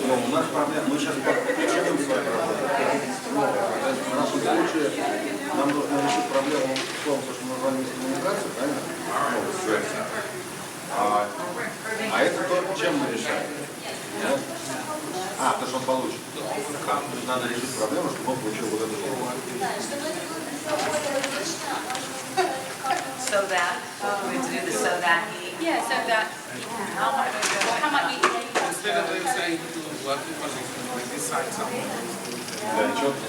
Speaker 5: Но у нас проблема, мы сейчас подключаем свои проблемы. В нашем случае нам нужно решить проблему в том, что мы назвали коммуникацию, правильно? А это то, чем мы решаем. Потому что он получит. Надо решить проблему, чтобы он получил вот эту проблему.
Speaker 4: So that, we have to do the so that he. Yeah, so that. How might we?
Speaker 10: Instead of them saying to working position, we decide something.
Speaker 5: Да, четко.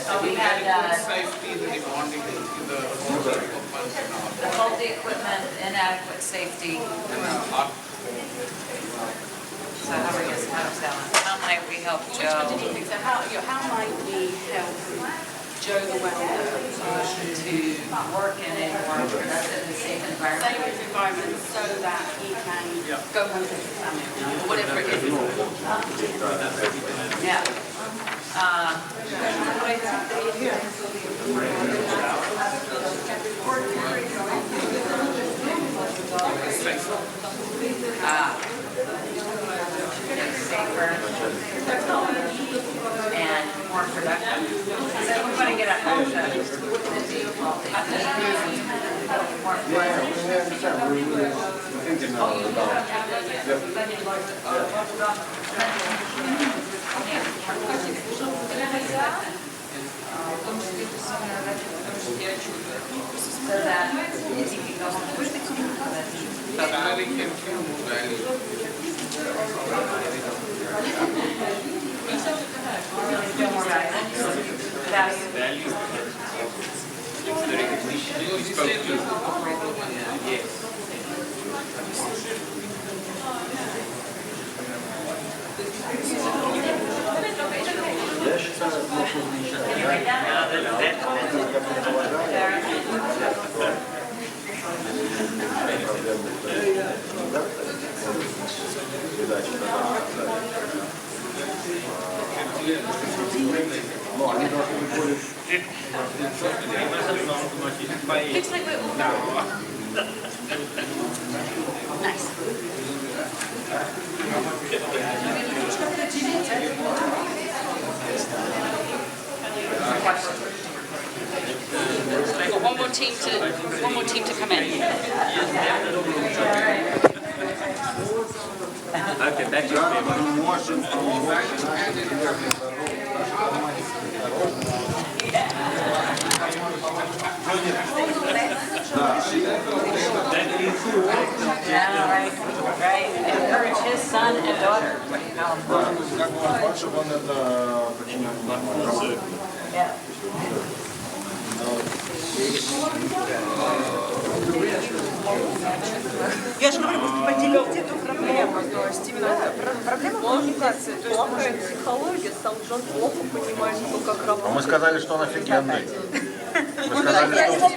Speaker 4: So we had
Speaker 10: Safety, the bonding in the
Speaker 4: the faulty equipment, inadequate safety. So how are you, how might we help Joe?
Speaker 7: So how might we help Joe the welder
Speaker 4: To work in a more productive and safe environment.
Speaker 7: safe environment so that he can go home to his family, or whatever it is?
Speaker 4: Yeah. Safer and more productive. So we want to get a more so that he can go home.
Speaker 10: salary can feel more value.
Speaker 5: Я считаю, но они должны быть более...
Speaker 1: One more team to come in.
Speaker 5: Okay, back to you. Можем.
Speaker 4: Right. Encourage his son and daughter.
Speaker 5: Чтобы он это подчинял.
Speaker 4: Yeah.
Speaker 7: Я же говорю, поделить эту проблему. То есть именно проблема коммуникации. То есть плохая психология, сам Джон плохо понимает, что как работает.
Speaker 5: Мы сказали, что он офигенный. Мы сказали, что он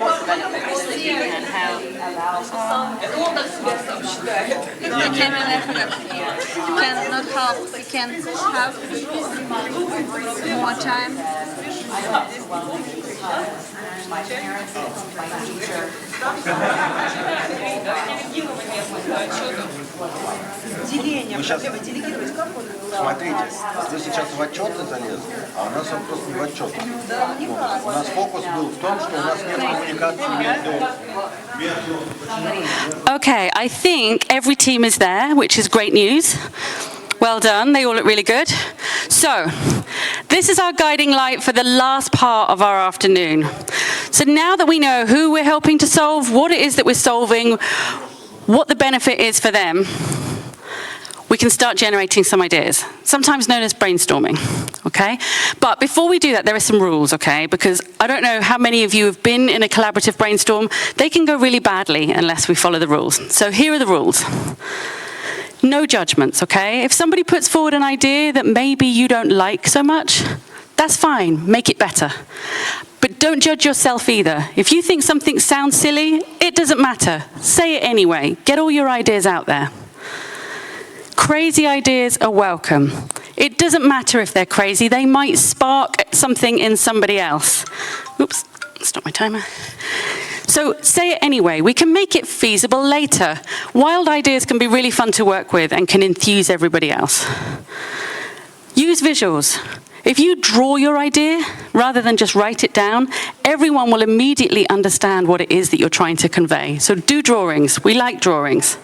Speaker 9: Cannot help. We can have more time.
Speaker 4: My parents, my teacher.
Speaker 5: Мы сейчас, смотрите, вы сейчас в отчеты залезли, а у нас вопрос не в отчетах. Вот. У нас фокус был в том, что у нас нет коммуникации между...
Speaker 1: Okay, I think every team is there, which is great news. Well done, they all look really good. So, this is our guiding light for the last part of our afternoon. So now that we know who we're helping to solve, what it is that we're solving, what the benefit is for them, we can start generating some ideas, sometimes known as brainstorming, okay? But before we do that, there are some rules, okay? Because I don't know how many of you have been in a collaborative brainstorm. They can go really badly unless we follow the rules. So here are the rules. No judgments, okay? If somebody puts forward an idea that maybe you don't like so much, that's fine, make it better. But don't judge yourself either. If you think something sounds silly, it doesn't matter. Say it anyway. Get all your ideas out there. Crazy ideas are welcome. It doesn't matter if they're crazy. They might spark something in somebody else. Oops, stop my timer. So say it anyway. We can make it feasible later. Wild ideas can be really fun to work with and can enthuse everybody else. Use visuals. If you draw your idea, rather than just write it down, everyone will immediately understand what it is that you're trying to convey. So do drawings. We like drawings.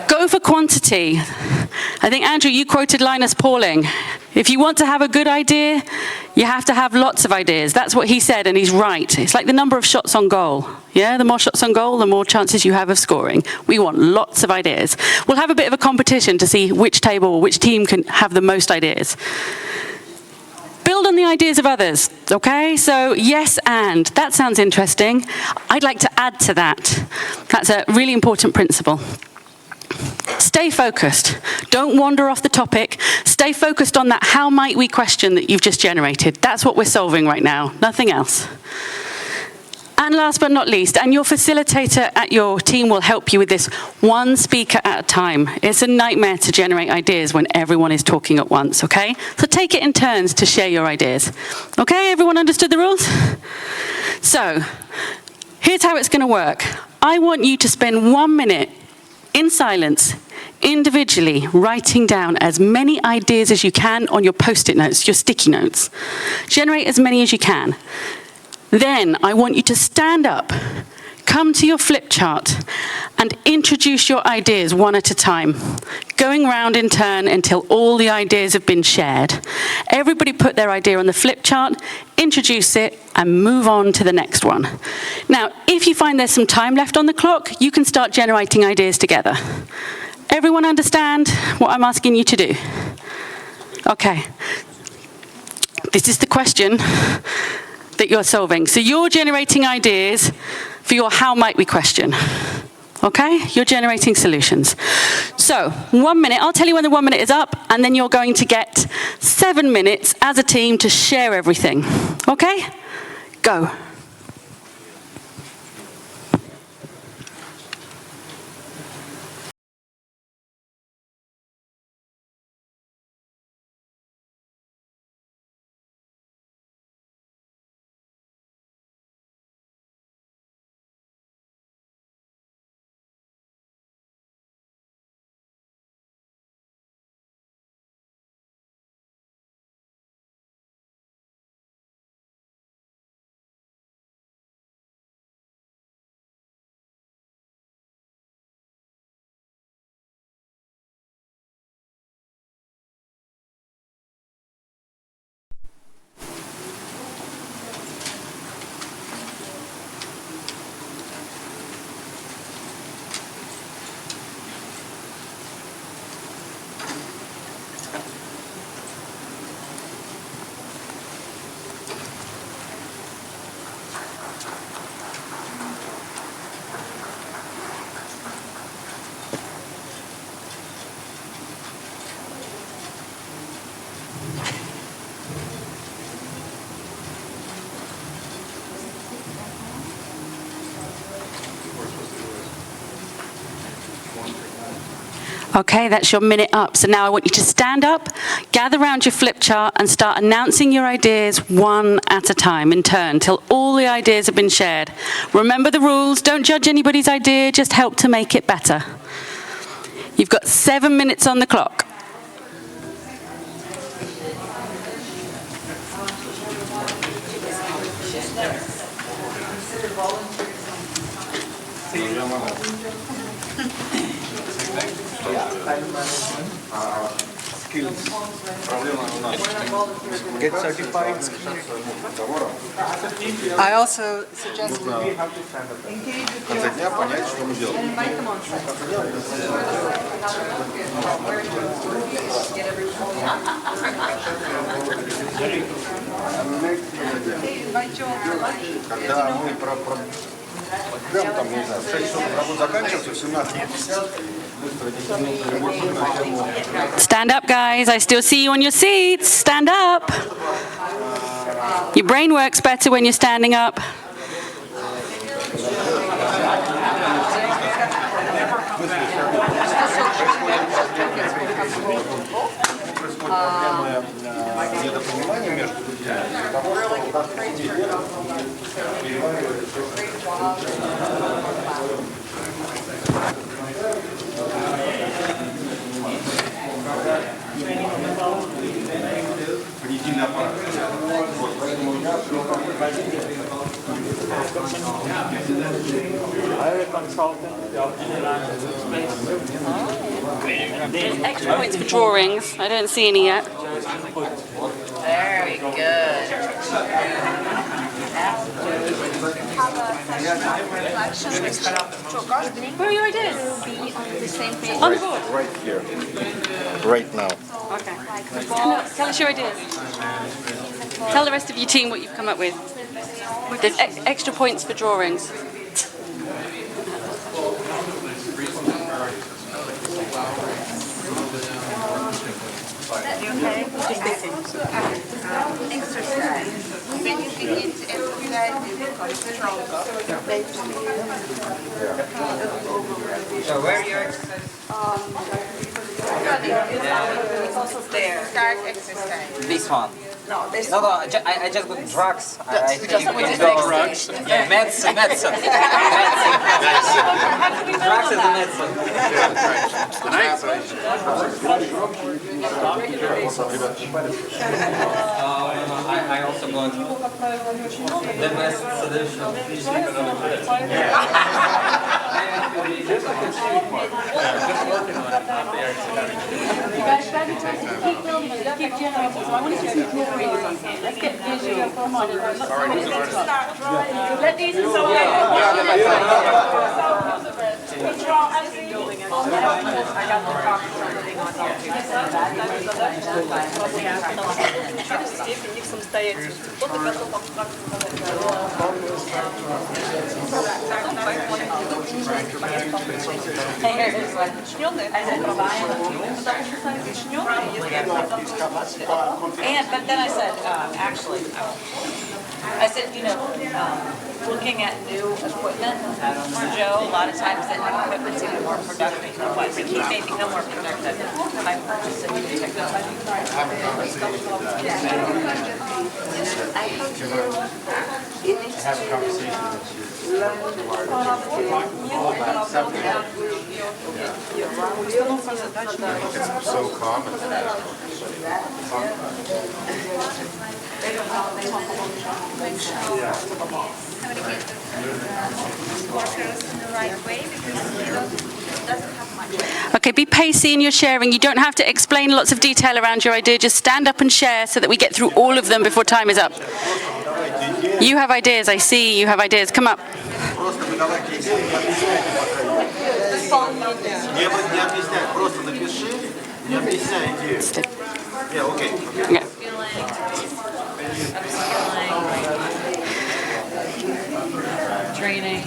Speaker 1: Go for quantity. I think, Andrew, you quoted Linus Pauling. If you want to have a good idea, you have to have lots of ideas. That's what he said, and he's right. It's like the number of shots on goal. Yeah, the more shots on goal, the more chances you have of scoring. We want lots of ideas. We'll have a bit of a competition to see which table or which team can have the most ideas. Build on the ideas of others, okay? So yes, and that sounds interesting. I'd like to add to that. That's a really important principle. Stay focused. Don't wander off the topic. Stay focused on that how might we question that you've just generated. That's what we're solving right now, nothing else. And last but not least, and your facilitator at your team will help you with this, one speaker at a time. It's a nightmare to generate ideas when everyone is talking at once, okay? So take it in turns to share your ideas. Okay, everyone understood the rules? So, here's how it's gonna work. I want you to spend 1 minute in silence, individually writing down as many ideas as you can on your post-it notes, your sticky notes. Generate as many as you can. Then I want you to stand up, come to your flip chart, and introduce your ideas one at a time, going round in turn until all the ideas have been shared. Everybody put their idea on the flip chart, introduce it, and move on to the next one. Now, if you find there's some time left on the clock, you can start generating ideas together. Everyone understand what I'm asking you to do? Okay. This is the question that you're solving. So you're generating ideas for your how might we question. Okay? You're generating solutions. So 1 minute, I'll tell you when the 1 minute is up, and then you're going to get 7 minutes as a team to share everything. Okay? Go. Okay, that's your minute up. So now I want you to stand up, gather around your flip chart, and start announcing your ideas one at a time in turn, till all the ideas have been shared. Remember the rules, don't judge anybody's idea, just help to make it better. You've got 7 minutes on the clock.
Speaker 5: WorldSkills. Проблема у нас. Get certified.
Speaker 2: I also suggest
Speaker 5: В конце дня понять, что мы делаем. Когда мы прям там, не знаю, в 6 часов работа заканчивается, в 17:50 быстро 10 минут работы на тему.
Speaker 1: Stand up, guys. I still see you on your seats. Stand up. Your brain works better when you're standing up.
Speaker 5: Недопонимание между людьми из-за того, что у нас везде предельный аппарат. Вот, поэтому у нас
Speaker 1: Extra points for drawings. I don't see any yet.
Speaker 4: Very good.
Speaker 1: Where are your ideas?
Speaker 9: The same page.
Speaker 1: On the board.
Speaker 5: right here, right now.
Speaker 1: Okay. Tell us your ideas. Tell the rest of your team what you've come up with. There's extra points for drawings.
Speaker 9: Exercise. When you begin to exercise, you become stronger.
Speaker 8: So where are your exercises?
Speaker 9: There. Start exercise.
Speaker 8: This one.
Speaker 9: No, this
Speaker 8: No, I just got drugs. I think
Speaker 9: just
Speaker 8: we
Speaker 9: what
Speaker 8: can
Speaker 9: is
Speaker 8: go.
Speaker 10: drugs?
Speaker 8: Yeah, medicine. Medicine. Drugs is a medicine. I also got the best
Speaker 1: Let's get visual. Come on.
Speaker 9: Let these
Speaker 4: But then I said, actually, I said, looking at new equipment for Joe, a lot of times that new equipment's even more productive than what he may become more productive by purchasing new technology.
Speaker 5: So common.
Speaker 1: Okay, be pacey in your sharing. You don't have to explain lots of detail around your idea. Just stand up and share so that we get through all of them before time is up. You have ideas. I see you have ideas. Come up.
Speaker 5: Просто выдавайте идеи, не объясняй, просто напиши, не объясняй идею. Yeah, okay.
Speaker 1: Yeah.
Speaker 4: Training.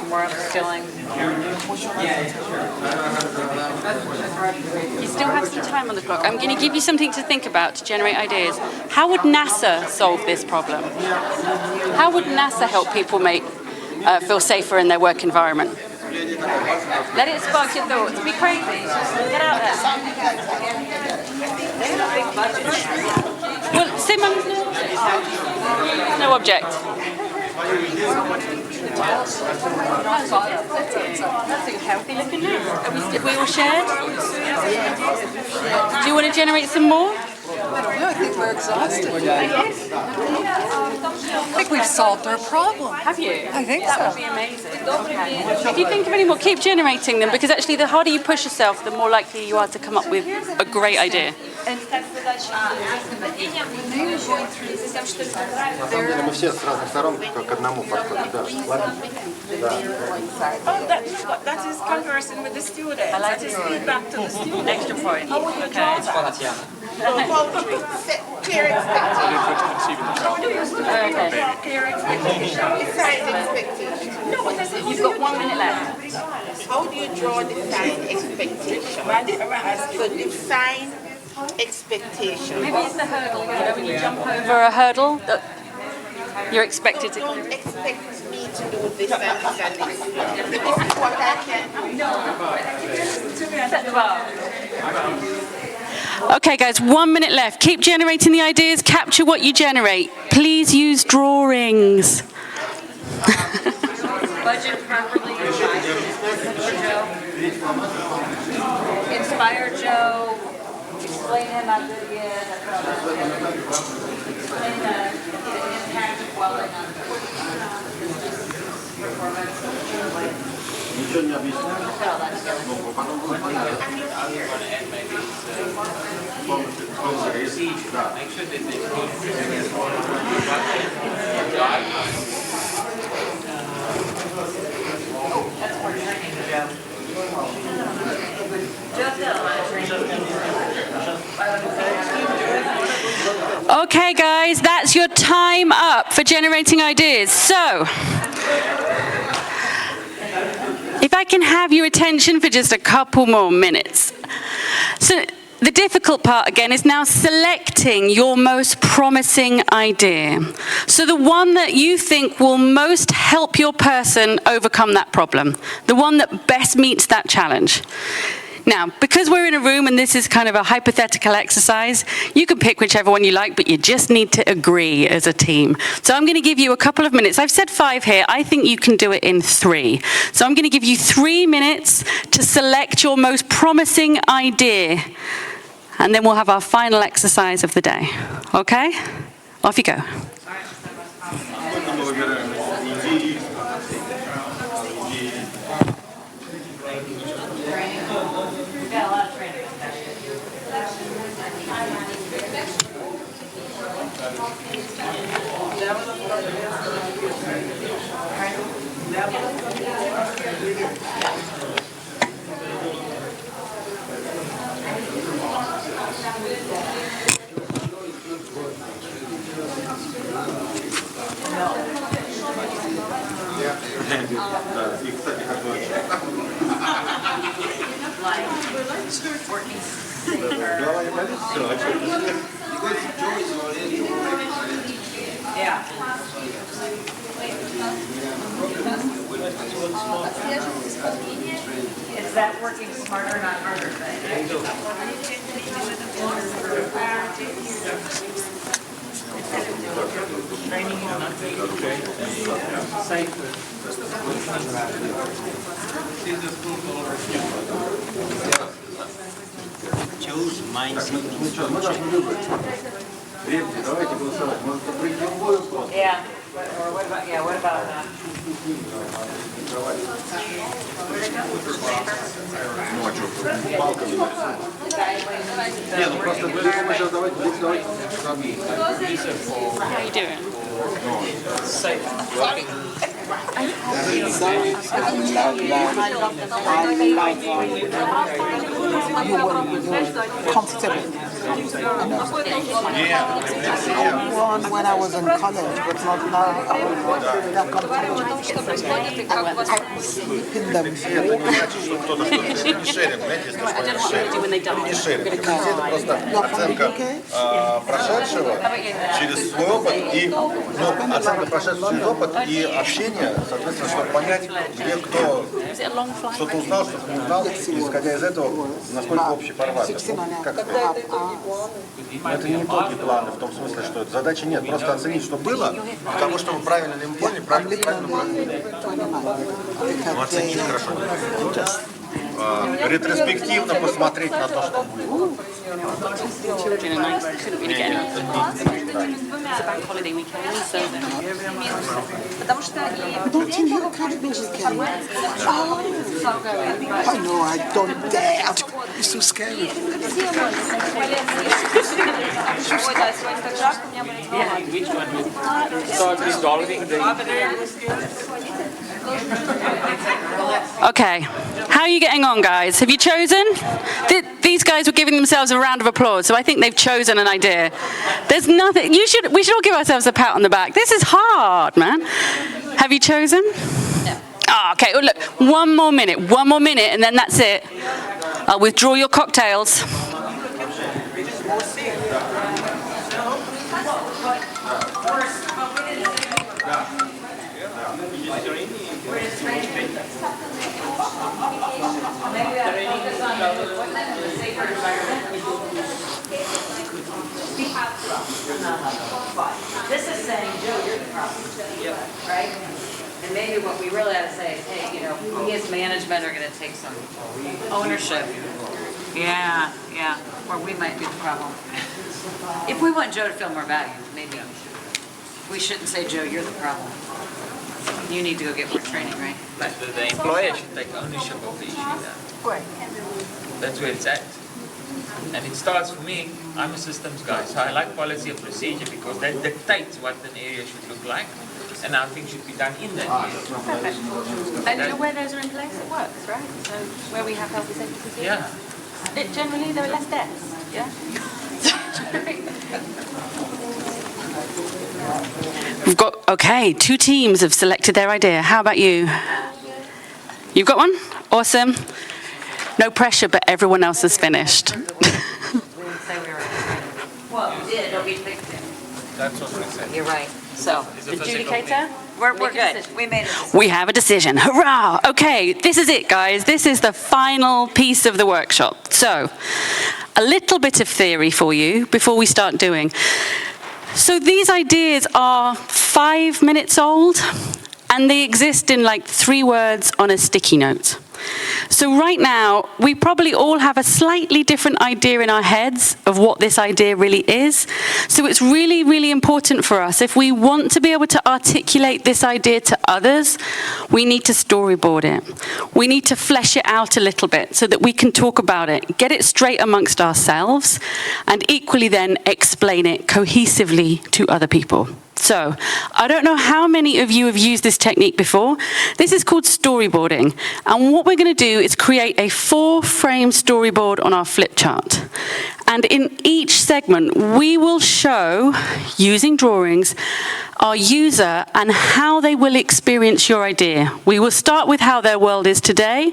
Speaker 4: More upskilling.
Speaker 1: You still have some time on the clock. I'm going to give you something to think about to generate ideas. How would NASA solve this problem? How would NASA help people feel safer in their work environment? Let it spark your thoughts. Be crazy. Get out there. Well, Simon, no object. That's a healthy looking room. Have we all shared? Do you want to generate some more?
Speaker 2: I think we're exhausted. I think we've solved our problem.
Speaker 1: Have you?
Speaker 2: I think
Speaker 1: That
Speaker 2: so.
Speaker 1: would be amazing. If you think of any more, keep generating them, because actually the harder you push yourself, the more likely you are to come up with a great idea.
Speaker 5: Мы все с разных сторон к одному подходим. Да.
Speaker 7: Oh, that is conversing with the students. That is feedback to the students.
Speaker 1: Extra point.
Speaker 7: How would you draw that? Poetry. Clear expectation. Clear expectation. Defined expectation. No, but that's it.
Speaker 1: You've got 1 minute left.
Speaker 7: How do you draw defined expectation? So define expectation.
Speaker 1: Maybe it's the hurdle. You know, when you jump over a hurdle, you're expected to.
Speaker 7: Don't expect me to do this and this and this. This is what I can do.
Speaker 1: Set the bar. Okay, guys, 1 minute left. Keep generating the ideas. Capture what you generate. Please use drawings.
Speaker 4: Budget properly. Inspire Joe. Explain him how good he is. Explain the impact of welding on performance.
Speaker 5: Ничего не объясняю.
Speaker 1: Okay, guys, that's your time up for generating ideas. So, if I can have your attention for just a couple more minutes. So, the difficult part, again, is now selecting your most promising idea. So the one that you think will most help your person overcome that problem, the one that best meets that challenge. Now, because we're in a room and this is kind of a hypothetical exercise, you can pick whichever one you like, but you just need to agree as a team. So I'm going to give you a couple of minutes. I've said 5 here. I think you can do it in 3. So I'm going to give you 3 minutes to select your most promising idea. And then we'll have our final exercise of the day. Okay? Off you go.
Speaker 5: И, кстати, как бы... Голова не болит? Все, а что?
Speaker 4: Yeah. Is that working smarter, not harder?
Speaker 5: Мы должны выбрать. Ребята, давайте голосовать. Может, пройти в бой просто?
Speaker 4: Yeah. Or what about, yeah, what about that?
Speaker 5: Ну, а что, палками нарисовать? Не, ну просто мы сейчас давайте.
Speaker 1: How you doing?
Speaker 12: Comfortable. When I was in college, but not now. That comfortable. I sleep in them.
Speaker 5: Кто-то что-то шеринг, знаете, если что не шеринг. Это просто оценка прошедшего через свой опыт и оценка прошедшего через опыт и общение, соответственно, чтобы понять, где кто что-то узнал, что-то не узнал, и исходя из этого, насколько общий формат. Как сказать? Это не итоги плана в том смысле, что задачи нет, просто оценить, что было, потому что вы правильно ли мы поняли, правильно. Ну, оценить хорошо. ретроспективно посмотреть на то, что было.
Speaker 1: Children and I couldn't really get it. It's a bank holiday weekend, so
Speaker 9: Потому что
Speaker 12: Don't you hear carriages again? Oh, I know, I don't dare. It's so scary.
Speaker 9: Ой, да, сегодня так жарко, у меня болит голова.
Speaker 8: Which one? So dissolving the...
Speaker 1: Okay, how are you getting on, guys? Have you chosen? These guys were giving themselves a round of applause, so I think they've chosen an idea. There's nothing, we should all give ourselves a pat on the back. This is hard, man. Have you chosen?
Speaker 9: No.
Speaker 1: Oh, okay, well, look, one more minute, and then that's it. I'll withdraw your cocktails.
Speaker 4: This is saying, Joe, you're the problem, right? And maybe what we really ought to say is, hey, you know, we as management are going to take some ownership. Yeah, or we might be the problem. If we want Joe to feel more valued, maybe we shouldn't say, Joe, you're the problem. You need to go get more training, right?
Speaker 8: But the employer should take ownership of the issue then.
Speaker 9: Right.
Speaker 8: That's where it's at. And it starts for me, I'm a systems guy, so I like policy and procedure because that dictates what an area should look like and how things should be done in that area.
Speaker 7: Perfect. And where those are in place, it works, right? So where we have health and safety procedures,
Speaker 8: Yeah.
Speaker 7: generally there are less deaths, yeah?
Speaker 1: We've got, okay, 2 teams have selected their idea. How about you? You've got one? Awesome. No pressure, but everyone else has finished.
Speaker 4: We didn't say we were. Well, we did, but we picked it.
Speaker 10: That's what we said.
Speaker 4: You're right. So,
Speaker 7: Adjudicator?
Speaker 4: we're good. We made it.
Speaker 1: We have a decision. Hurrah! Okay, this is it, guys. This is the final piece of the workshop. So, a little bit of theory for you before we start doing. So these ideas are 5 minutes old, and they exist in like 3 words on a sticky note. So right now, we probably all have a slightly different idea in our heads of what this idea really is. So it's really, really important for us. If we want to be able to articulate this idea to others, we need to storyboard it. We need to flesh it out a little bit so that we can talk about it, get it straight amongst ourselves, and equally then explain it cohesively to other people. So, I don't know how many of you have used this technique before. This is called storyboarding. And what we're going to do is create a 4-frame storyboard on our flip chart. And in each segment, we will show, using drawings, our user and how they will experience your idea. We will start with how their world is today,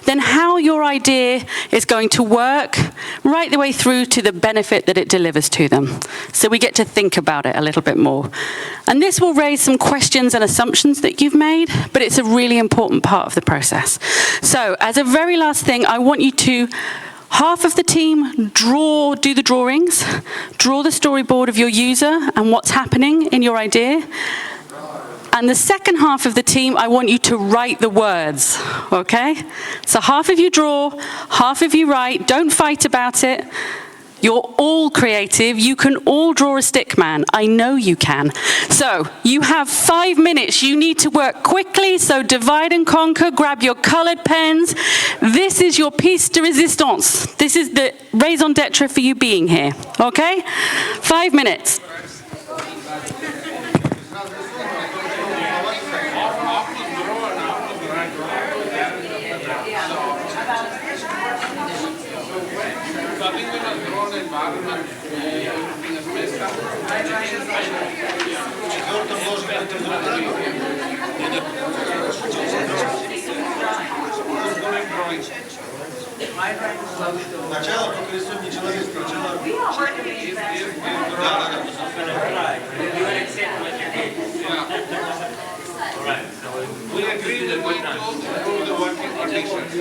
Speaker 1: then how your idea is going to work, right the way through to the benefit that it delivers to them. So we get to think about it a little bit more. And this will raise some questions and assumptions that you've made, but it's a really important part of the process. So as a very last thing, I want you to, half of the team, do the drawings, draw the storyboard of your user and what's happening in your idea. And the second half of the team, I want you to write the words, okay? So half of you draw, half of you write. Don't fight about it. You're all creative. You can all draw a stick man. I know you can. So you have 5 minutes. You need to work quickly, so divide and conquer. Grab your colored pens. This is your piece de resistance. This is the raison d'etre for you being here, okay? 5 minutes.
Speaker 5: Сначала только рисуем не человек, сначала...
Speaker 10: We agree that we go through the working conditions.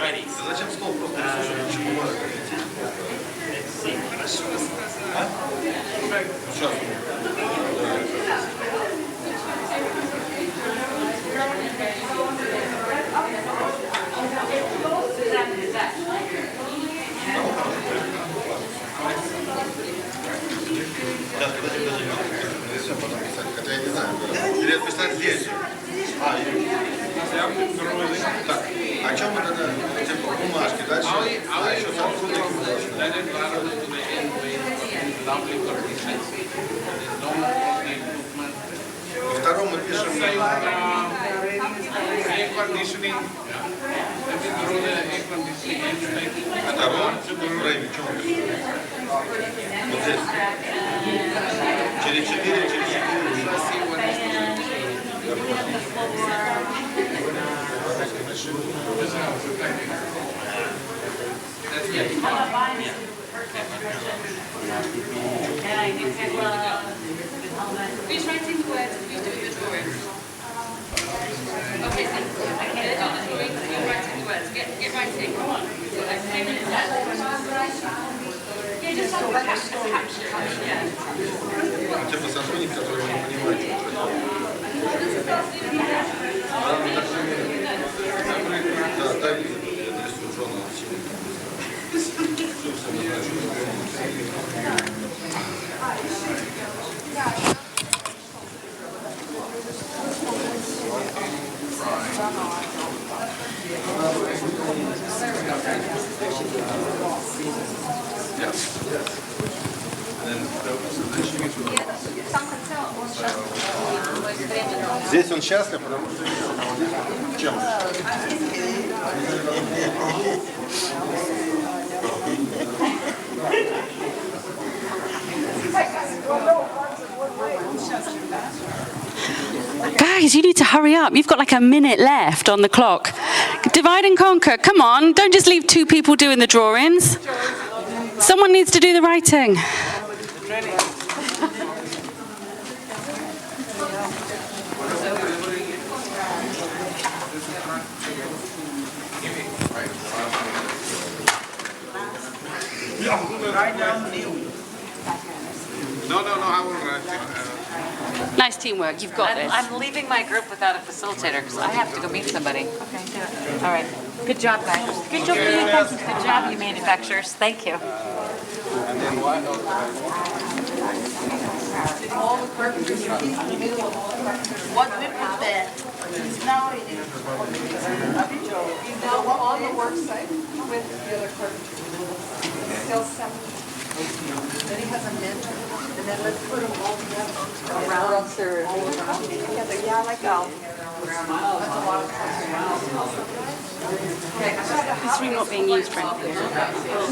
Speaker 8: ready.
Speaker 5: Зачем стол просто рисуешь, ничего не надо. Сейчас. Сейчас, подожди. Нарисуем, потом писать. Хотя я не знаю. Или писать здесь. Так, о чем мы тогда? Типа бумажки, дальше. А еще сотрудники мы должны. Во втором мы пишем втором фрейме, что мы пишем? Вот здесь. Через 4, через 4.
Speaker 9: Who's writing the words and who's doing the drawings? Okay, so they're doing the drawings and you're writing the words. Get writing. Come on. You've got like 10 minutes left. Yeah, just have a caption. Yeah.
Speaker 5: Типа сотрудник, который не понимает. Да, дай мне, я нарисую Джона. Здесь он счастлив, потому что здесь чем?
Speaker 1: Guys, you need to hurry up. You've got like a minute left on the clock. Divide and conquer. Come on, don't just leave two people doing the drawings. Someone needs to do the writing.
Speaker 10: Write down new. No, I will write it.
Speaker 1: Nice teamwork. You've got this.
Speaker 4: I'm leaving my group without a facilitator because I have to go meet somebody. Okay, do it. All right. Good job, guys. Good job, manufacturers. Good job, you manufacturers. Thank you.
Speaker 10: And then what?
Speaker 12: What we prepare is now ready. Now on the work site with the other carpenters. Still some. Then he has a mentor, and then let's put them all together. Around there. All together, yeah, like that.
Speaker 1: This room not being used for anything.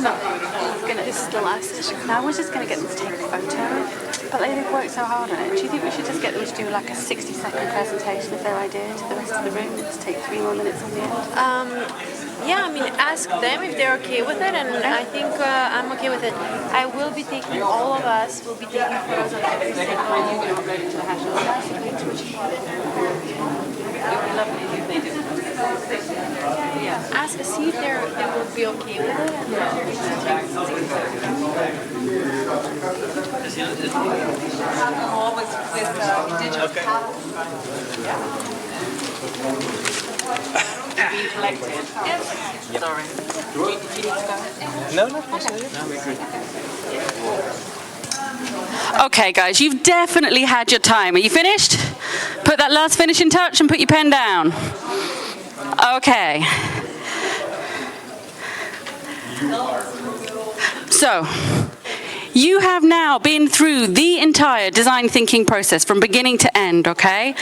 Speaker 1: No. This is the last session. Now we're just going to get them to take a photo. But they've worked so hard on it. Do you think we should just get them to do like a 60-second presentation of their idea to the rest of the room? Let's take 3 more minutes on the end.
Speaker 13: Yeah, I mean, ask them if they're okay with it, and I think I'm okay with it. I will be taking, all of us will be taking photos of every single...
Speaker 1: You can upload it to the hashtag. It would be lovely if they did. Yeah.
Speaker 13: Ask, see if they will be okay with it.
Speaker 4: All with digital being collected. Sorry. Do you need to go?
Speaker 10: No.
Speaker 1: Okay, guys, you've definitely had your time. Are you finished? Put that last finishing touch and put your pen down. Okay. So, you have now been through the entire design thinking process from beginning to end, okay?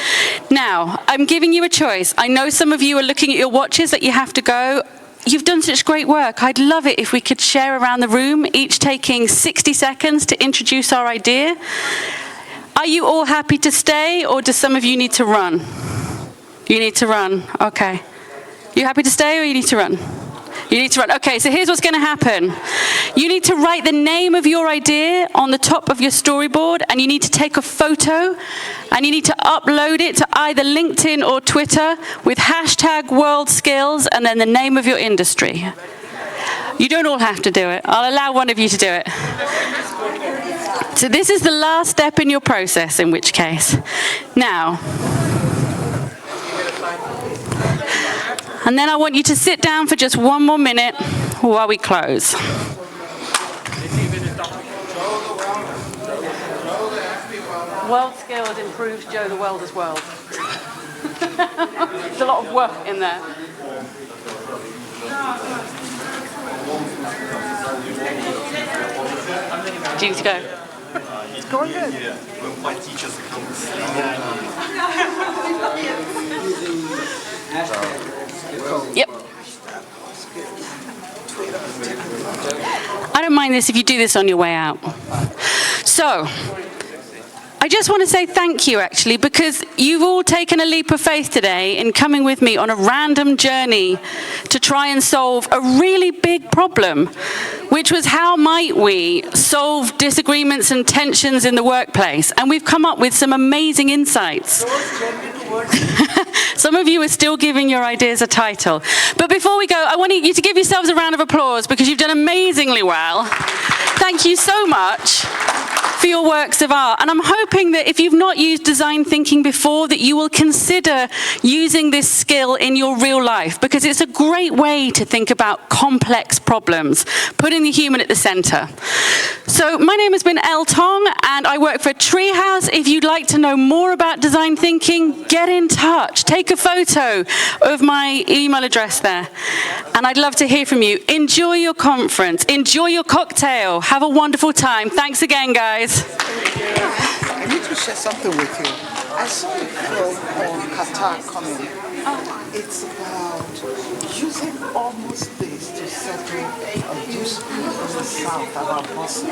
Speaker 1: Now, I'm giving you a choice. I know some of you are looking at your watches that you have to go. You've done such great work. I'd love it if we could share around the room, each taking 60 seconds to introduce our idea. Are you all happy to stay, or do some of you need to run? You need to run, okay. You happy to stay, or you need to run? You need to run. Okay, so here's what's going to happen. You need to write the name of your idea on the top of your storyboard, and you need to take a photo, and you need to upload it to either LinkedIn or Twitter with hashtag WorldSkills and then the name of your industry. You don't all have to do it. I'll allow one of you to do it. So this is the last step in your process, in which case. Now, and then I want you to sit down for just one more minute while we close.
Speaker 4: WorldSkills improves Joe the Welder's world. There's a lot of work in there. 2 to go.
Speaker 12: It's going good.
Speaker 5: My teachers
Speaker 1: Yep. I don't mind this if you do this on your way out. So, I just want to say thank you, actually, because you've all taken a leap of faith today in coming with me on a random journey to try and solve a really big problem, which was how might we solve disagreements and tensions in the workplace? And we've come up with some amazing insights. Some of you are still giving your ideas a title. But before we go, I want you to give yourselves a round of applause because you've done amazingly well. Thank you so much for your works of art. And I'm hoping that if you've not used design thinking before, that you will consider using this skill in your real life, because it's a great way to think about complex problems, putting the human at the center. So my name has been Elle Tong, and I work for Treehouse. If you'd like to know more about design thinking, get in touch. Take a photo of my email address there. And I'd love to hear from you. Enjoy your conference. Enjoy your cocktail. Have a wonderful time. Thanks again, guys.
Speaker 12: I need to share something with you. I saw a film on Qatar coming. It's about using almost this to settle a dispute in the south about Bosnia.